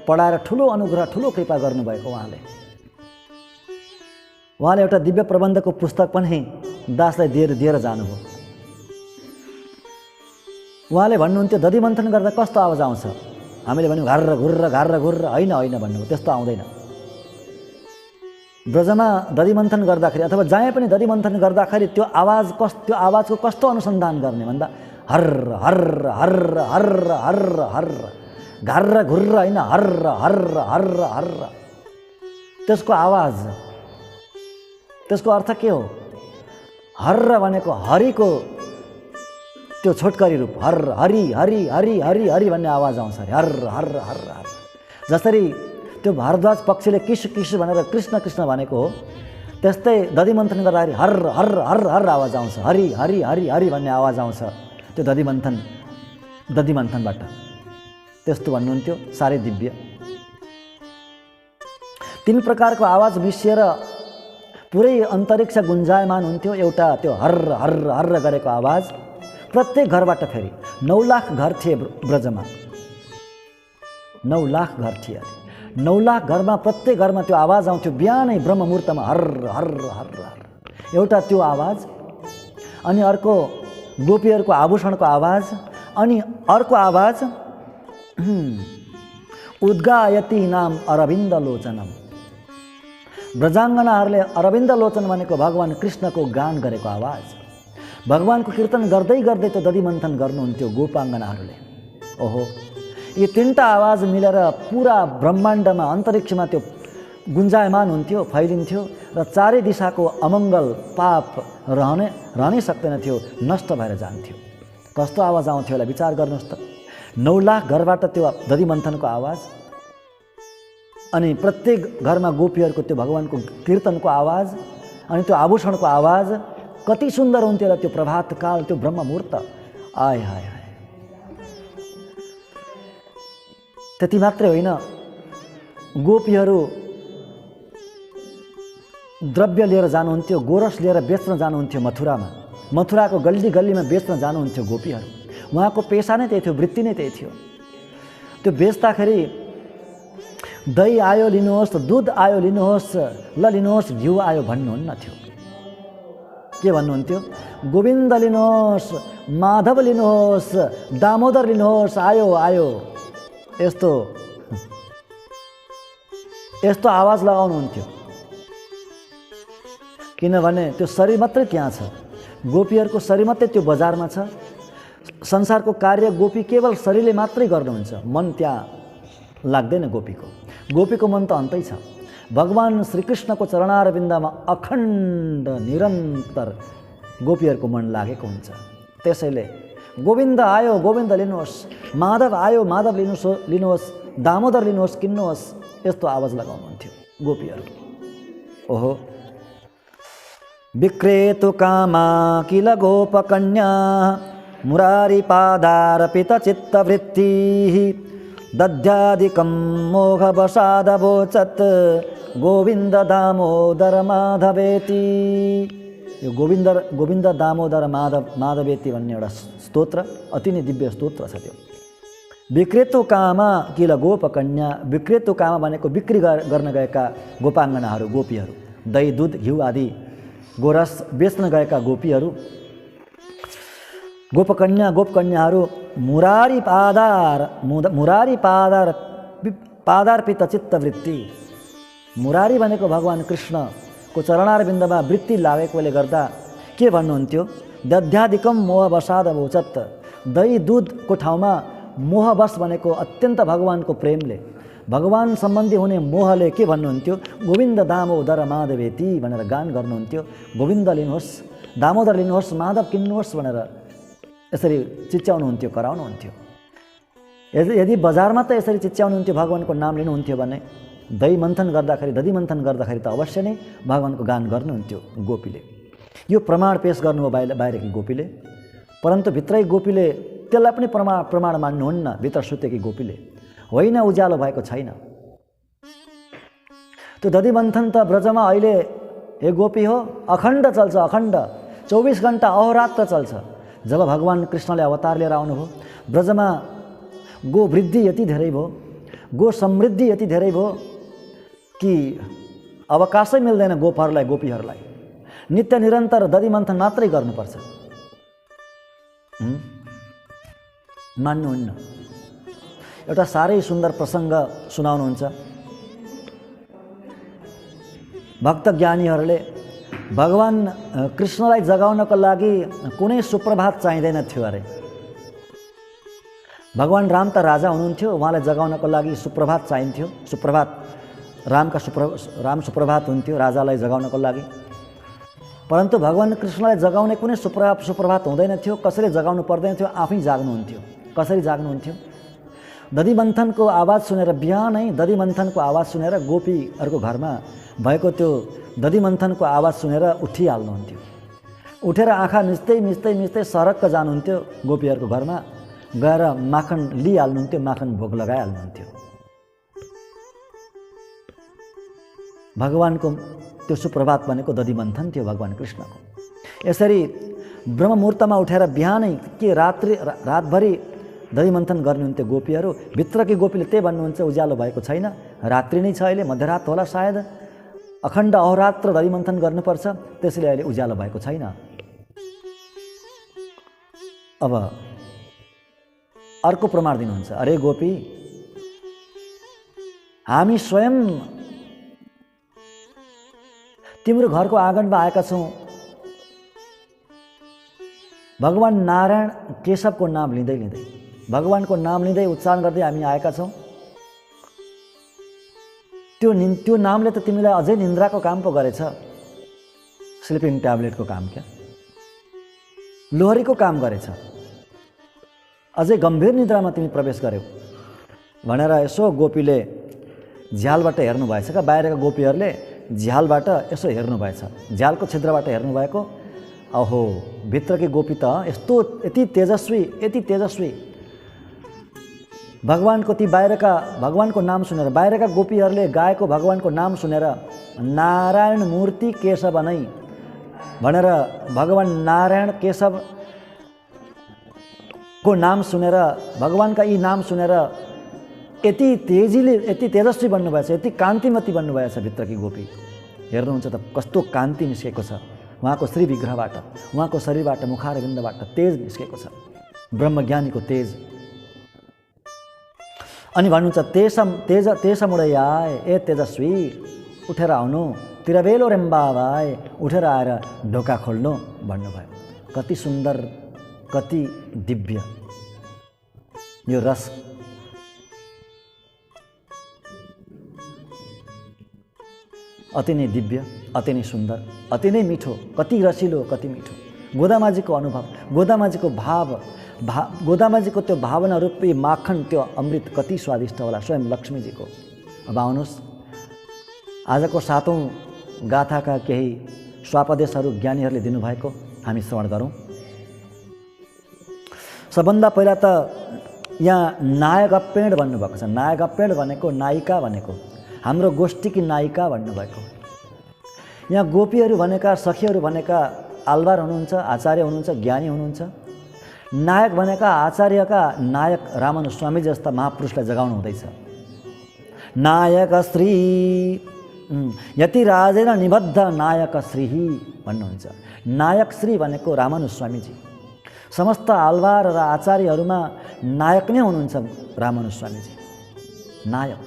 पढाएर ठुलो अनुग्रह, ठुलो कृपा गर्नुभएको उहाँले एउटा दिव्य प्रबन्धको पुस्तक पनि दासलाई दिएर जानुभयो। उहाँले भन्नुहुन्थ्यो दधि मन्थन गर्दा कस्तो आवाज आउँछ, हामीले भन्यौँ घर्र घुर्र होइन होइन भन्नुभयो, त्यस्तो आउँदैन। ब्रजमा दधि मन्थन गर्दाखेरि अथवा जहाँ पनि दधि मन्थन गर्दाखेरि त्यो आवाजको कस्तो अनुसन्धान गर्ने भन्दा हर्र हर्र हर्र हर्र हर्र हर्र, घर्र घुर्र होइन, हर्र हर्र हर्र हर्र, त्यसको आवाज, त्यसको अर्थ के हो? हर्र भनेको हरिको त्यो छोटकरी रूप, हर्र हरि हरि हरि हरि हरि भन्ने आवाज आउँछ अरे, हर्र हर्र हर्र हर्र। जसरी त्यो भारद्वाज पक्षीले किस किस भनेर कृष्ण कृष्ण भनेको हो, त्यस्तै दधि मन्थन गर्दाखेरि हर्र हर्र हर्र हर्र आवाज आउँछ, हरि हरि हरि हरि भन्ने आवाज आउँछ त्यो दधि मन्थनबाट। त्यस्तो भन्नुहुन्थ्यो, साह्रै दिव्य। 3 प्रकारको आवाज मिसिएर पुरै अन्तरिक्ष गुन्जायमान हुन्थ्यो। एउटा त्यो हर्र हर्र हर्र गरेको आवाज प्रत्येक घरबाट, फेरि 9 लाख घर थिए ब्रजमा, 9 लाख घर थिए अरे। 9 लाख घरमा प्रत्येक घरमा त्यो आवाज आउँथ्यो बिहानै ब्रह्म मुहुर्तमा, हर्र हर्र हर्र हर्र। एउटा त्यो आवाज, अनि अर्को गोपीहरूको आभूषणको आवाज, अनि अर्को आवाज उद्गायति नाम अरविन्द लोचनम। ब्रजाङ्गनाहरूले अरविन्द लोचन भनेको भगवान कृष्णको गान गरेको आवाज, भगवानको कीर्तन गर्दै गर्दै त्यो दधि मन्थन गर्नुहुन्थ्यो गोपाङ्गनाहरूले। ओहो, यी 3टा आवाज मिलेर पुरा ब्रह्माण्डमा अन्तरिक्षमा त्यो गुन्जायमान हुन्थ्यो, फैलिन्थ्यो र चारै दिशाको अमङ्गल पाप रहनै सक्दैन थियो, नष्ट भएर जान्थ्यो। कस्तो आवाज आउँथ्यो होला विचार गर्नुहोस् त। 9 लाख घरबाट त्यो दधि मन्थनको आवाज, अनि प्रत्येक घरमा गोपीहरूको त्यो भगवानको कीर्तनको आवाज, अनि त्यो आभूषणको आवाज, कति सुन्दर हुन्थ्यो होला त्यो प्रभातकाल, त्यो ब्रह्म मुहुर्त। आय हाय हाय। त्यति मात्रै होइन, गोपीहरू द्रव्य लिएर जानुहुन्थ्यो, गोरस लिएर बेच्न जानुहुन्थ्यो मथुरामा। मथुराको गल्ली गल्लीमा बेच्न जानुहुन्थ्यो गोपीहरू। उहाँको पेसा नै त्यही थियो, वृत्ति नै त्यही थियो। त्यो बेच्दाखेरि दही आयो लिनुहोस्, दुध आयो लिनुहोस्, ल लिनुहोस्, घिउ आयो भन्नुहुन्न थियो। के भन्नुहुन्थ्यो? गोविन्द लिनुहोस्, माधव लिनुहोस्, दामोदर लिनुहोस्, आयो आयो, यस्तो आवाज लगाउनुहुन्थ्यो। किनभने त्यो शरीर मात्रै त्यहाँ छ, गोपीहरूको शरीर मात्रै त्यो बजारमा छ। संसारको कार्य गोपी केवल शरीरले मात्रै गर्नुहुन्छ, मन त्यहाँ लाग्दैन गोपीको। गोपीको मन त अन्तै छ। भगवान श्रीकृष्णको चरणारविन्दमा अखण्ड निरन्तर गोपीहरूको मन लागेको हुन्छ। त्यसैले गोविन्द आयो, गोविन्द लिनुहोस्, माधव आयो, माधव लिनुहोस्, दामोदर लिनुहोस्, किन्नुहोस्, यस्तो आवाज लगाउनुहुन्थ्यो गोपीहरू। ओहो, विक्रेतु कामा किल गोपकन्या, मुरारिपादार्पित चित्तवृत्तिः, दध्यादिकं मोहवशादवोचत्, गोविन्द दामोदर माधवेति। यो गोविन्द दामोदर माधवेति भन्ने एउटा स्तोत्र, अति नै दिव्य स्तोत्र छ त्यो। विक्रेतु कामा किल गोपकन्या, विक्रेतु कामा भनेको बिक्री गर्न गएका गोपाङ्गनाहरू, गोपीहरू, दही दुध घिउ आदि गोरस बेच्न गएका गोपीहरू, गोपकन्याहरू, मुरारी पादार्पित चित्तवृत्ति। मुरारी भनेको भगवान कृष्णको चरणारविन्दमा वृत्ति लागेकोले गर्दा के भन्नुहुन्थ्यो? दध्यादिकम मोहवशादवोचत्, दही दुधको ठाउँमा मोहवश भनेको अत्यन्त भगवानको प्रेमले, भगवान सम्बन्धी हुने मोहले के भन्नुहुन्थ्यो? गोविन्द दामोदर माधवेति भनेर गान गर्नुहुन्थ्यो। गोविन्द लिनुहोस्, दामोदर लिनुहोस्, माधव किन्नुहोस् भनेर यसरी चिच्याउनुहुन्थ्यो, कराउनुहुन्थ्यो। यदि बजारमा त यसरी चिच्याउनुहुन्थ्यो, भगवानको नाम लिनुहुन्थ्यो भने दही मन्थन गर्दाखेरि, दधि मन्थन गर्दाखेरि त अवश्य नै भगवानको गान गर्नुहुन्थ्यो गोपीले। यो प्रमाण पेश गर्नुभयो बाहिरकी गोपीले, परन्तु भित्रै गोपीले त्यसलाई पनि प्रमाण मान्नुहुन्न। भित्र सुतेकी गोपीले होइन, उज्यालो भएको छैन। त्यो दधि मन्थन त ब्रजमा अहिले हे गोपी हो अखण्ड चल्छ, अखण्ड 24 घण्टा अहोरात्र चल्छ। जब भगवान कृष्णले अवतार लिएर आउनुभयो, ब्रजमा गो वृद्धि यति धेरै भयो, गो समृद्धि यति धेरै भयो कि अवकाशै मिल्दैन गोपहरूलाई, गोपीहरूलाई। नित्य निरन्तर दधि मन्थन मात्रै गर्नुपर्छ। मान्नुहुन्न। एउटा साह्रै सुन्दर प्रसङ्ग सुनाउनुहुन्छ। भक्त ज्ञानीहरूले भगवान कृष्णलाई जगाउनको लागि कुनै सुप्रभात चाहिँदैन थियो अरे। भगवान राम त राजा हुनुहुन्थ्यो, उहाँलाई जगाउनको लागि सुप्रभात चाहिन्थ्यो। सुप्रभात राम सुप्रभात हुन्थ्यो राजालाई जगाउनको लागि। परन्तु भगवान कृष्णलाई जगाउने कुनै सुप्रभात हुँदैन थियो। कसैले जगाउनु पर्दैन थियो, आफै जाग्नुहुन्थ्यो। कसरी जाग्नुहुन्थ्यो? दधिमन्थनको आवाज सुनेर, बिहानै दधिमन्थनको आवाज सुनेर गोपीहरूको घरमा भएको त्यो दधिमन्थनको आवाज सुनेर उठिहाल्नुहुन्थ्यो। उठेर आँखा मिच्दै मिच्दै मिच्दै सरक्क जानुहुन्थ्यो गोपीहरूको घरमा, गएर माखन लिइहाल्नुहुन्थ्यो, माखन भोग लगाइहाल्नुहुन्थ्यो। भगवानको त्यो सुप्रभात भनेको दधिमन्थन थियो भगवान कृष्णको। यसरी ब्रह्ममुहूर्तमा उठेर बिहानै के रातभरि दधिमन्थन गर्नुहुन्थ्यो गोपीहरू। भित्रकी गोपीले त्यही भन्नुहुन्छ, उज्यालो भएको छैन, रात्रि नै छ, अहिले मध्यरात होला सायद, अखण्ड अहोरात्र दधिमन्थन गर्नुपर्छ, त्यसैले अहिले उज्यालो भएको छैन। अब अर्को प्रमाण दिनुहुन्छ, अरे गोपी, हामी स्वयं तिम्रो घरको आँगनमा आएका छौँ। भगवान नारायण केशवको नाम लिँदै लिँदै, भगवानको नाम लिँदै उच्चारण गर्दै हामी आएका छौँ। त्यो नामले त तिमीलाई अझै निन्द्राको काम पो गरेछ, स्लिपिङ ट्याब्लेटको काम, क्या लोहरीको काम गरेछ, अझै गम्भीर निद्रामा तिमी प्रवेश गर्यौ भनेर यसो गोपीले झ्यालबाट हेर्नु भएछ क्या। बाहिरका गोपीहरूले झ्यालबाट यसो हेर्नु भएछ, झ्यालको छिद्रबाट हेर्नुभएको। अहो, भित्रकी गोपी त यति तेजस्वी भगवानको भगवानको नाम सुनेर, बाहिरका गोपीहरूले गाएको भगवानको नाम सुनेर नारायण मूर्ति केशव नै भनेर भगवान नारायण केशवको नाम सुनेर, भगवानका यी नाम सुनेर यति तेजस्वी बन्नुभएछ, यति कान्तिमती बन्नुभएछ भित्रकी गोपी। हेर्नुहुन्छ त कस्तो कान्ति निस्केको छ उहाँको श्री विग्रहबाट, उहाँको शरीरबाट, मुखारविन्दबाट तेज निस्केको छ, ब्रह्मज्ञानीको तेज। अनि भन्नुहुन्छ, तेजमुडैयाय, ए तेजस्वी, उठेर आउनु, तिरबेलो रेम्बावाय, उठेर आएर ढोका खोल्नु भन्नुभयो। कति सुन्दर, कति दिव्य यो रस। अति नै दिव्य, अति नै सुन्दर, अति नै मिठो, कति रसिलो, कति मिठो। गोदामाजीको अनुभव, गोदामाजीको भाव, गोदामाजीको त्यो भावना रूपी माखन, त्यो अमृत कति स्वादिष्ट होला स्वयं लक्ष्मीजीको। अब आउनुहोस्, आजको 7औं गाथाका केही स्वापदेशहरू ज्ञानीहरूले दिनुभएको हामी श्रवण गरौँ। सबभन्दा पहिला त यहाँ नायकपेड भन्नुभएको छ। नायकपेड भनेको नायिका भनेको, हाम्रो गोष्ठीकी नायिका भन्नुभएको। यहाँ गोपीहरू भनेका, सखीहरू भनेका आलवार हुनुहुन्छ, आचार्य हुनुहुन्छ, ज्ञानी हुनुहुन्छ। नायक भनेका आचार्यका नायक रामानु स्वामी जस्ता महापुरुषलाई जगाउनु हुँदैछ। नायक श्री यति राजेन निबद्ध नायक श्री भन्नुहुन्छ। नायक श्री भनेको रामानु स्वामीजी। समस्त आलवार र आचार्यहरूमा नायक नै हुनुहुन्छ रामानु स्वामीजी, नायक।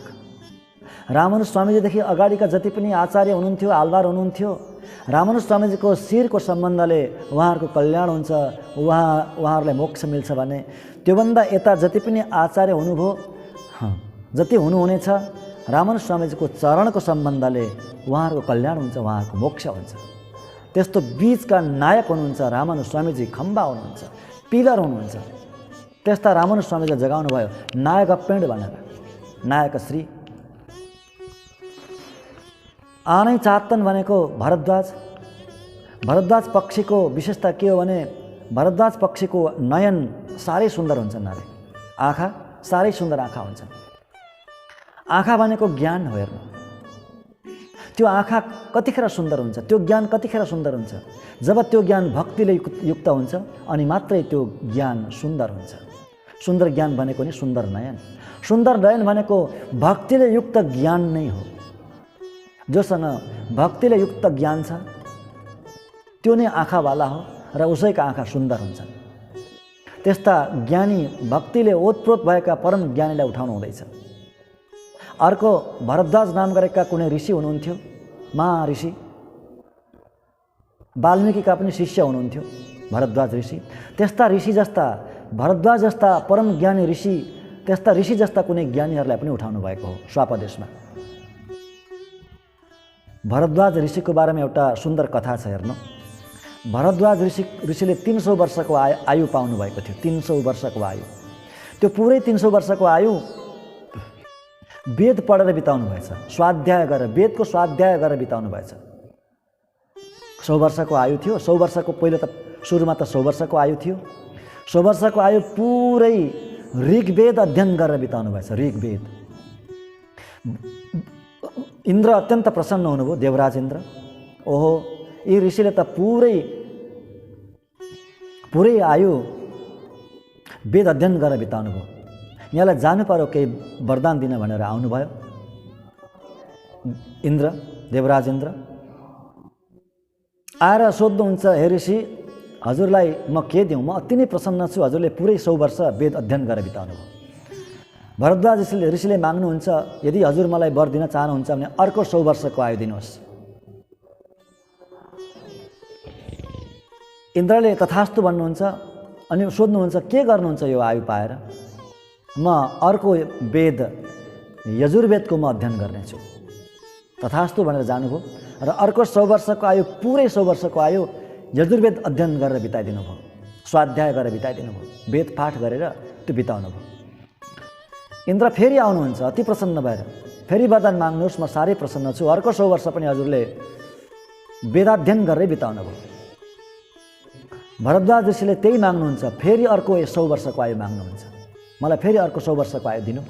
रामानु स्वामीजीदेखि अगाडिका जति पनि आचार्य हुनुहुन्थ्यो, आलवार हुनुहुन्थ्यो, रामानु स्वामीजीको शिरको सम्बन्धले उहाँहरूको कल्याण हुन्छ, उहाँहरूलाई मोक्ष मिल्छ भने त्योभन्दा यता जति पनि आचार्य हुनुभयो, जति हुनुहुनेछ, रामानु स्वामीजीको चरणको सम्बन्धले उहाँहरूको कल्याण हुन्छ, उहाँहरूको मोक्ष हुन्छ। त्यस्तो बीचका नायक हुनुहुन्छ रामानु स्वामीजी, खम्बा हुनुहुन्छ, पिलर हुनुहुन्छ। त्यस्ता रामानु स्वामीजीलाई जगाउनु भयो नायकपेड भनेर, नायक श्री। आनै चाहतन भनेको भरद्वाज। भरद्वाज पक्षीको विशेषता के हो भने भरद्वाज पक्षीको नयन साह्रै सुन्दर हुन्छन् अरे, आँखा साह्रै सुन्दर आँखा हुन्छन्। आँखा भनेको ज्ञान हो। हेर्नु, त्यो आँखा कतिखेर सुन्दर हुन्छ, त्यो ज्ञान कतिखेर सुन्दर हुन्छ, जब त्यो ज्ञान भक्तिले युक्त हुन्छ अनि मात्रै त्यो ज्ञान सुन्दर हुन्छ। सुन्दर ज्ञान भनेको नि सुन्दर नयन। सुन्दर नयन भनेको भक्तिले युक्त ज्ञान नै हो। जोसँग भक्तिले युक्त ज्ञान छ त्यो नै आँखावाला हो र उसैका आँखा सुन्दर हुन्छन्। त्यस्ता ज्ञानी भक्तिले ओतप्रोत भएका परम ज्ञानीलाई उठाउनु हुँदैछ। अर्को भरद्वाज नाम गरेका कुनै ऋषि हुनुहुन्थ्यो, महाऋषि, वाल्मीकिका पनि शिष्य हुनुहुन्थ्यो भरद्वाज ऋषि। त्यस्ता ऋषि जस्ता, भरद्वाज जस्ता परम ज्ञानी ऋषि, त्यस्ता ऋषि जस्ता कुनै ज्ञानीहरूलाई पनि उठाउनु भएको हो स्वापदेशमा। भरद्वाज ऋषिको बारेमा एउटा सुन्दर कथा छ हेर्नु। भरद्वाज ऋषिले 300 वर्षको आयु पाउनु भएको थियो। 300 वर्षको आयु, त्यो पुरै 300 वर्षको आयु वेद पढेर बिताउनु भएछ, स्वाध्याय गरेर, वेदको स्वाध्याय गरेर बिताउनु भएछ। 100 वर्षको आयु थियो। 100 वर्षको पहिलो त सुरुमा त 100 वर्षको आयु थियो। 100 वर्षको आयु पुरै ऋग्वेद अध्ययन गरेर बिताउनु भएछ। ऋग्वेद। इन्द्र अत्यन्त प्रसन्न हुनुभयो, देवराज इन्द्र। ओहो, यी ऋषिले त पुरै आयु वेद अध्ययन गरेर बिताउनु भयो, यहाँलाई जानु पर्यो केही वरदान दिन भनेर आउनुभयो इन्द्र, देवराज इन्द्र। आएर सोध्नुहुन्छ, हे ऋषि, हजुरलाई म के दिउँ? म अति नै प्रसन्न छु, हजुरले पुरै 100 वर्ष वेद अध्ययन गरेर बिताउनु भयो। भरद्वाज ऋषिले माग्नुहुन्छ, यदि हजुर मलाई वर दिन चाहनुहुन्छ भने अर्को 100 वर्षको आयु दिनुहोस्। इन्द्रले तथास्तु भन्नुहुन्छ अनि सोध्नुहुन्छ, के गर्नुहुन्छ यो आयु पाएर? म अर्को वेद यजुर्वेदको म अध्ययन गर्नेछु। तथास्तु भनेर जानुभयो र अर्को 100 वर्षको आयु, पुरै 100 वर्षको आयु यजुर्वेद अध्ययन गरेर बिताइदिनु भयो, स्वाध्याय गरेर बिताइदिनु भयो, वेद पाठ गरेर त्यो बिताउनु भयो। इन्द्र फेरि आउनुहुन्छ अति प्रसन्न भएर, फेरि वरदान माग्नुहोस्, म साह्रै प्रसन्न छु, अर्को 100 वर्ष पनि हजुरले वेदाध्ययन गरेरै बिताउनु भयो। भरद्वाज ऋषिले त्यही माग्नुहुन्छ, फेरि अर्को 100 वर्षको आयु माग्नुहुन्छ, मलाई फेरि अर्को 100 वर्षको आयु दिनु।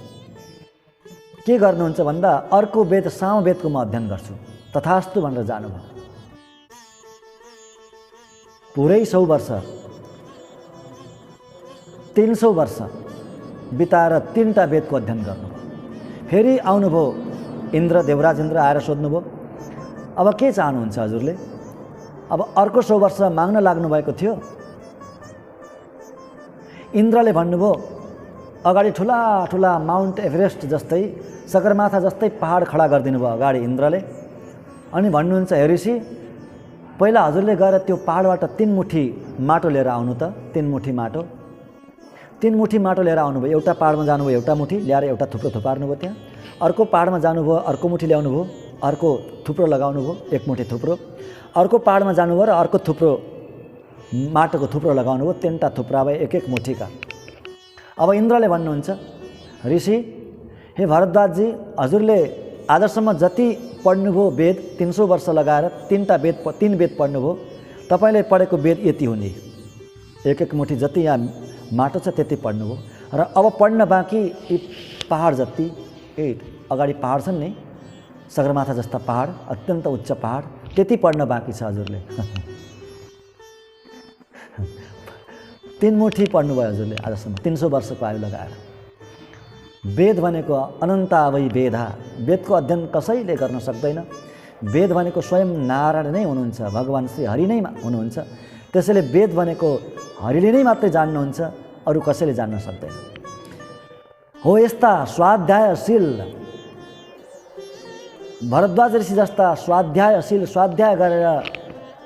के गर्नुहुन्छ भन्दा अर्को वेद, सामवेदको म अध्ययन गर्छु। तथास्तु भनेर जानुभयो। पुरै 100 वर्ष, 300 वर्ष बिताएर 3टा वेदको अध्ययन गर्नुभयो। फेरि आउनुभयो इन्द्र, देवराज इन्द्र आएर सोध्नुभयो, अब के चाहनुहुन्छ हजुरले? अब अर्को 100 वर्ष माग्न लाग्नु भएको थियो। इन्द्रले भन्नुभयो, अगाडि ठुला ठुला माउन्ट एभरेस्ट जस्तै, सगरमाथा जस्तै पहाड खडा गरिदिनु भयो अगाडि इन्द्रले। अनि भन्नुहुन्छ, हे ऋषि, पहिला हजुरले गएर त्यो पहाडबाट 3 मुठी माटो लिएर आउनु त। 3 मुठी माटो, 3 मुठी माटो लिएर आउनुभयो। एउटा पहाडमा जानुभयो, एउटा मुठी ल्याएर एउटा थुप्रो थुपार्नुभयो त्यहाँ। अर्को पहाडमा जानुभयो, अर्को मुठी ल्याउनु भयो, अर्को थुप्रो लगाउनु भयो, 1 मुठी थुप्रो। अर्को पहाडमा जानुभयो र अर्को थुप्रो माटोको थुप्रो लगाउनु भयो, 3टा थुप्रा भए 1-1 मुठीका। अब इन्द्रले भन्नुहुन्छ, ऋषि, हे भरद्वाजजी, हजुरले आजसम्म जति पढ्नुभयो वेद, 300 वर्ष लगाएर 3 वेद पढ्नुभयो, तपाईँले पढेको वेद यति हुने, 1-1 मुठी जति यहाँ माटो छ त्यति पढ्नुभयो। र अब पढ्न बाँकी यी पहाड जति, अगाडि पहाड छन् नि, सगरमाथा जस्ता पहाड, अत्यन्त उच्च पहाड, त्यति पढ्न बाँकी छ हजुरले। 3 मुठी पढ्नुभयो हजुरले आजसम्म 300 वर्षको आयु लगाएर। वेद भनेको अनन्तावै वेदा, वेदको अध्ययन कसैले गर्न सक्दैन। वेद भनेको स्वयं नारायण नै हुनुहुन्छ, भगवान् श्री हरि नै हुनुहुन्छ। त्यसैले वेद भनेको हरिले नै मात्रै जान्नुहुन्छ, अरू कसैले जान्न सक्दैन। हो यस्ता स्वाध्यायशील भरद्वाज ऋषि जस्ता स्वाध्यायशील, स्वाध्याय गरेर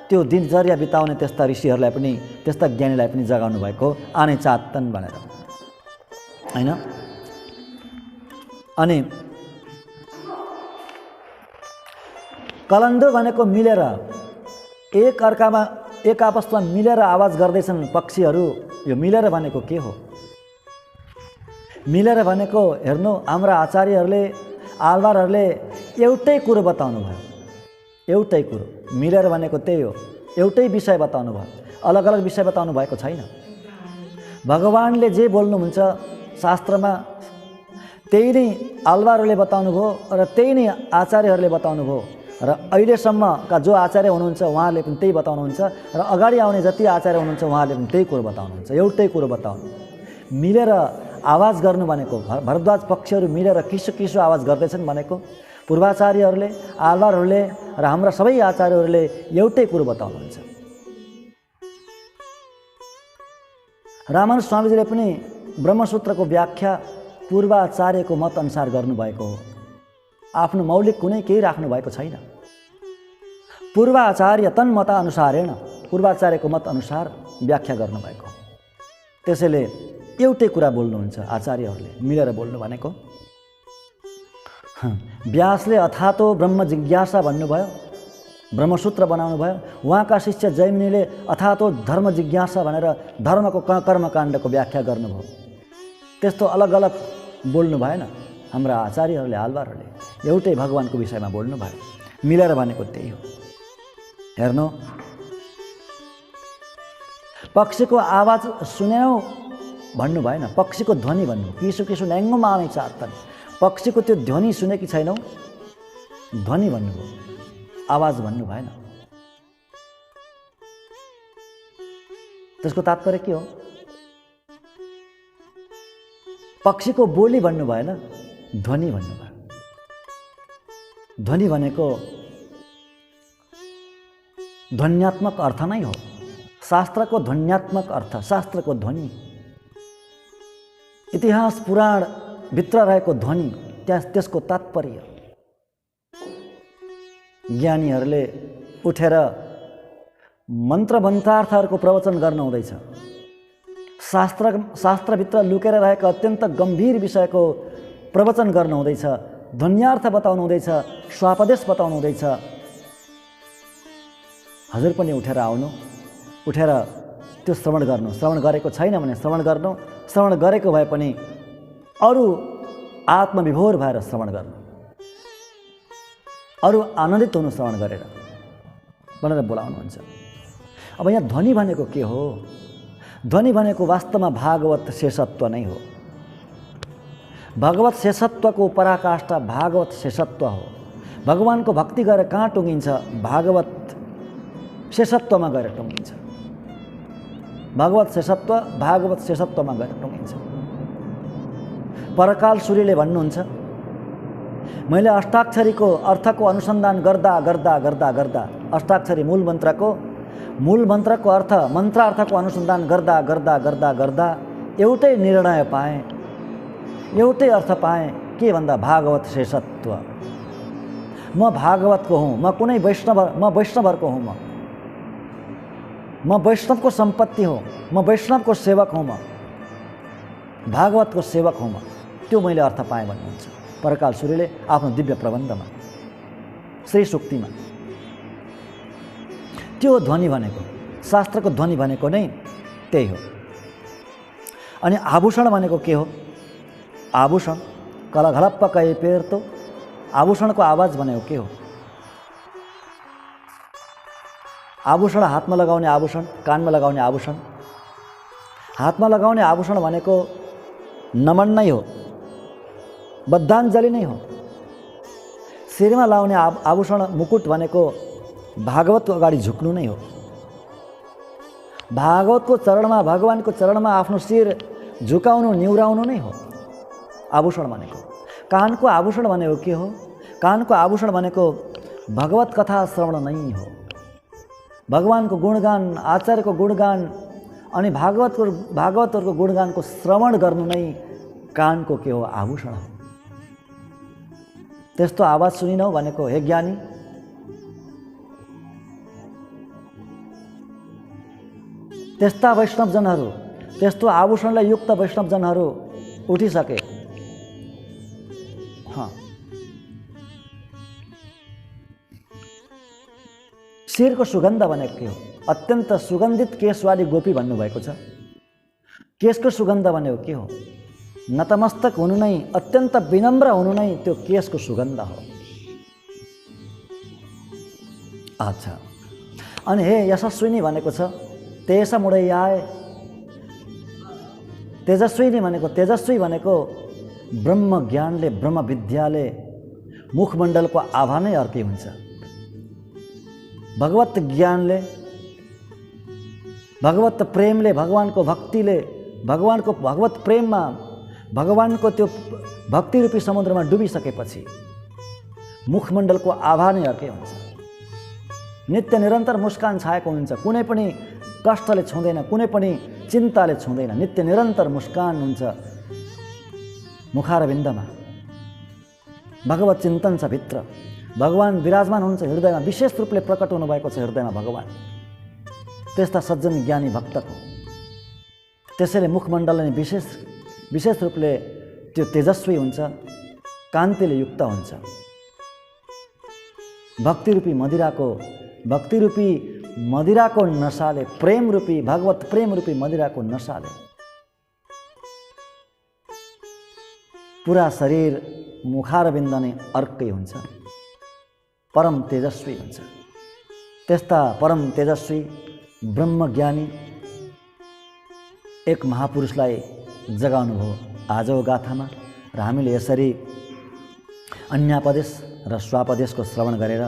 त्यो दिनचर्या बिताउने त्यस्ता ऋषिहरूलाई पनि, त्यस्ता ज्ञानीलाई पनि जगाउनु भएको आने चाहतन् भनेर, हैन? अनि कलन्दो भनेको मिलेर, एक आपसमा मिलेर आवाज गर्दैछन् पक्षीहरू। यो मिलेर भनेको के हो? मिलेर भनेको हेर्नु, हाम्रा आचार्यहरूले, आलवारहरूले एउटै कुरो बताउनु भयो, एउटै कुरो। मिलेर भनेको त्यही हो, एउटै विषय बताउनु भयो, अलग अलग विषय बताउनु भएको छैन। भगवानले जे बोल्नुहुन्छ शास्त्रमा त्यही नै आलवारहरूले बताउनु भयो र त्यही नै आचार्यहरूले बताउनु भयो। र अहिलेसम्मका जो आचार्य हुनुहुन्छ उहाँहरूले पनि त्यही बताउनुहुन्छ र अगाडि आउने जति आचार्य हुनुहुन्छ उहाँहरूले पनि त्यही कुरो बताउनुहुन्छ, एउटै कुरो बताउनु। मिलेर आवाज गर्नु भनेको, भरद्वाज पक्षहरू मिलेर किसो आवाज गर्दैछन् भनेको, पूर्वाचार्यहरूले, आलवारहरूले र हाम्रा सबै आचार्यहरूले एउटै कुरो बताउनुहुन्छ। रामानुज स्वामीजीले पनि ब्रह्मसूत्रको व्याख्या पूर्वाचार्यको मत अनुसार गर्नुभएको हो। आफ्नो मौलिक कुनै केही राख्नु भएको छैन। पूर्वाचार्य तन्मता अनुसारेण, पूर्वाचार्यको मत अनुसार व्याख्या गर्नुभएको। त्यसैले एउटै कुरा बोल्नुहुन्छ आचार्यहरूले, मिलेर बोल्नु भनेको। व्यासले अथातो ब्रह्म जिज्ञासा भन्नुभयो, ब्रह्मसूत्र बनाउनु भयो। उहाँका शिष्य जैमिनीले अथातो धर्म जिज्ञासा भनेर धर्मको कर्मकाण्डको व्याख्या गर्नुभयो। त्यस्तो अलग अलग बोल्नु भएन। हाम्रा आचार्यहरूले, आलवारहरूले एउटै भगवानको विषयमा बोल्नु भयो। मिलेर भनेको त्यही हो। हेर्नु, पक्षीको आवाज सुन्यौ भन्नु भएन, पक्षीको ध्वनि भन्नु। किसु किसु न्याङ्गो मानै चाहतन, पक्षीको त्यो ध्वनि सुनेकी छैनौ, ध्वनि भन्नुभयो, आवाज भन्नु भएन। त्यसको तात्पर्य के हो? पक्षीको बोली भन्नु भएन, ध्वनि भन्नुभयो। ध्वनि भनेको ध्वन्यात्मक अर्थ नै हो। शास्त्रको ध्वन्यात्मक अर्थ, शास्त्रको ध्वनि, इतिहास पुराण भित्र रहेको ध्वनि, त्यसको तात्पर्य। ज्ञानीहरूले उठेर मन्त्र मन्त्रार्थहरूको प्रवचन गर्न हुँदैछ। शास्त्रभित्र लुकेर रहेको अत्यन्त गम्भीर विषयको प्रवचन गर्नु हुँदैछ, ध्वन्यार्थ बताउनु हुँदैछ, स्वापदेश बताउनु हुँदैछ। हजुर पनि उठेर आउनु, उठेर त्यो श्रवण गर्नु। श्रवण गरेको छैन भने श्रवण गर्नु, श्रवण गरेको भए पनि अरू आत्मविभोर भएर श्रवण गर्नु, अरू आनन्दित हुनु श्रवण गरेर भनेर बोलाउनुहुन्छ। अब यहाँ ध्वनि भनेको के हो? ध्वनि भनेको वास्तवमा भागवत शेषत्व नै हो। भगवत शेषत्वको पराकाष्ठा भागवत शेषत्व हो। भगवानको भक्ति गरेर कहाँ टुङ्गिन्छ? भागवत शेषत्वमा गएर टुङ्गिन्छ। भागवत शेषत्व भागवत शेषत्वमा गएर टुङ्गिन्छ। परकाल सूर्यले भन्नुहुन्छ, मैले अष्टाक्षरीको अर्थको अनुसन्धान गर्दा गर्दा गर्दा गर्दा, अष्टाक्षरी मूल मन्त्रको अर्थ, मन्त्रार्थको अनुसन्धान गर्दा गर्दा गर्दा गर्दा एउटै निर्णय पाएँ, एउटै अर्थ पाएँ। के भन्दा? भागवत शेषत्व। म भागवतको हुँ, म कुनै वैष्णवहरूको हुँ, म वैष्णवको सम्पत्ति हो, म वैष्णवको सेवक हुँ, म भागवतको सेवक हुँ, म त्यो मैले अर्थ पाएँ भन्नुहुन्छ परकाल सूर्यले आफ्नो दिव्य प्रबन्धमा, श्री सुक्तिमा। त्यो ध्वनि भनेको, शास्त्रको ध्वनि भनेको नै त्यही हो। अनि आभूषण भनेको के हो? आभूषण कलघलप्प कै पेर्तो, आभूषणको आवाज भनेको के हो? आभूषण हातमा लगाउने आभूषण, कानमा लगाउने आभूषण। हातमा लगाउने आभूषण भनेको नमन नै हो, बद्धाञ्जलि नै हो। शिरमा लाउने आभूषण मुकुट भनेको भागवतको अगाडि झुक्नु नै हो। भागवतको चरणमा, भगवानको चरणमा आफ्नो शिर झुकाउनु, निहुराउनु नै हो आभूषण भनेको। कानको आभूषण भनेको के हो? कानको आभूषण भनेको भगवत कथा श्रवण नै हो। भगवानको गुणगान, आचार्यको गुणगान अनि भागवतहरूको गुणगानको श्रवण गर्नु नै कानको के हो? आभूषण हो। त्यस्तो आवाज सुनिनौ भनेको हे ज्ञानी, त्यस्ता वैष्णवजनहरू, त्यस्तो आभूषणलाई युक्त वैष्णवजनहरू उठिसके। शिरको सुगन्ध भनेको के हो? अत्यन्त सुगन्धित केशवाली गोपी भन्नुभएको छ। केशको सुगन्ध भनेको के हो? नतमस्तक हुनु नै, अत्यन्त विनम्र हुनु नै त्यो केशको सुगन्ध हो। अच्छा, अनि हे यशस्विनी भनेको छ, तेजमुडैयाए। तेजस्विनी भनेको, तेजस्वी भनेको ब्रह्म ज्ञानले, ब्रह्म विद्याले मुखमण्डलको आभा नै अर्कै हुन्छ। भगवत ज्ञानले, भगवत प्रेमले, भगवानको भक्तिले, भगवत प्रेममा, भगवानको त्यो भक्ति रूपी समुद्रमा डुबिसकेपछि मुखमण्डलको आभा नै अर्कै हुन्छ। नित्य निरन्तर मुस्कान छाएको हुन्छ, कुनै पनि कष्टले छुँदैन, कुनै पनि चिन्ताले छुँदैन, नित्य निरन्तर मुस्कान हुन्छ मुखारविन्दमा। भगवत चिन्तन छ भित्र, भगवान विराजमान हुन्छ हृदयमा, विशेष रूपले प्रकट हुनुभएको छ हृदयमा भगवान। त्यस्ता सज्जन ज्ञानी भक्तको त्यसैले मुखमण्डल नै विशेष रूपले त्यो तेजस्वी हुन्छ, कान्तिले युक्त हुन्छ। भक्तिरूपी मदिराको नशाले, प्रेम रूपी भगवत प्रेम रूपी मदिराको नशाले पुरा शरीर मुखारविन्द नै अर्कै हुन्छ, परम तेजस्वी हुन्छ। त्यस्ता परम तेजस्वी ब्रह्मज्ञानी एक महापुरुषलाई जगाउनु भयो आजको गाथामा। र हामीले यसरी अन्यापदेश र स्वापदेशको श्रवण गरेर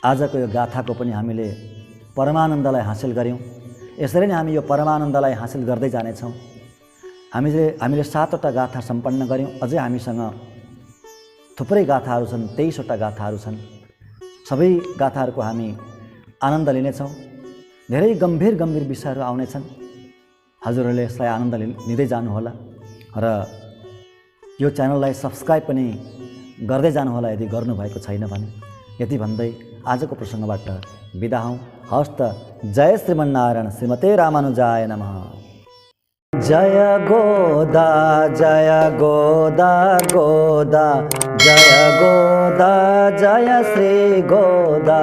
आजको यो गाथाको पनि हामीले परमानन्दलाई हासिल गऱ्यौँ। यसरी नै हामी यो परमानन्दलाई हासिल गर्दै जानेछौँ। हामीले 7वटा गाथा सम्पन्न गऱ्यौँ। अझै हामीसँग थुप्रै गाथाहरू छन्, 23वटा गाथाहरू छन्। सबै गाथाहरूको हामी आनन्द लिनेछौँ। धेरै गम्भीर विषयहरू आउनेछन्। हजुरहरूले यसलाई आनन्द लिँदै जानुहोला र यो च्यानललाई सब्स्क्राइब पनि गर्दै जानुहोला यदि गर्नुभएको छैन भने। यति भन्दै आजको प्रसङ्गबाट बिदा हौँ। हवस् त, जय श्रीमन्नारायण, श्रीमते रामानुजाय नमः। जय गोदा जय गोदा गोदा, जय गोदा जय श्री गोदा।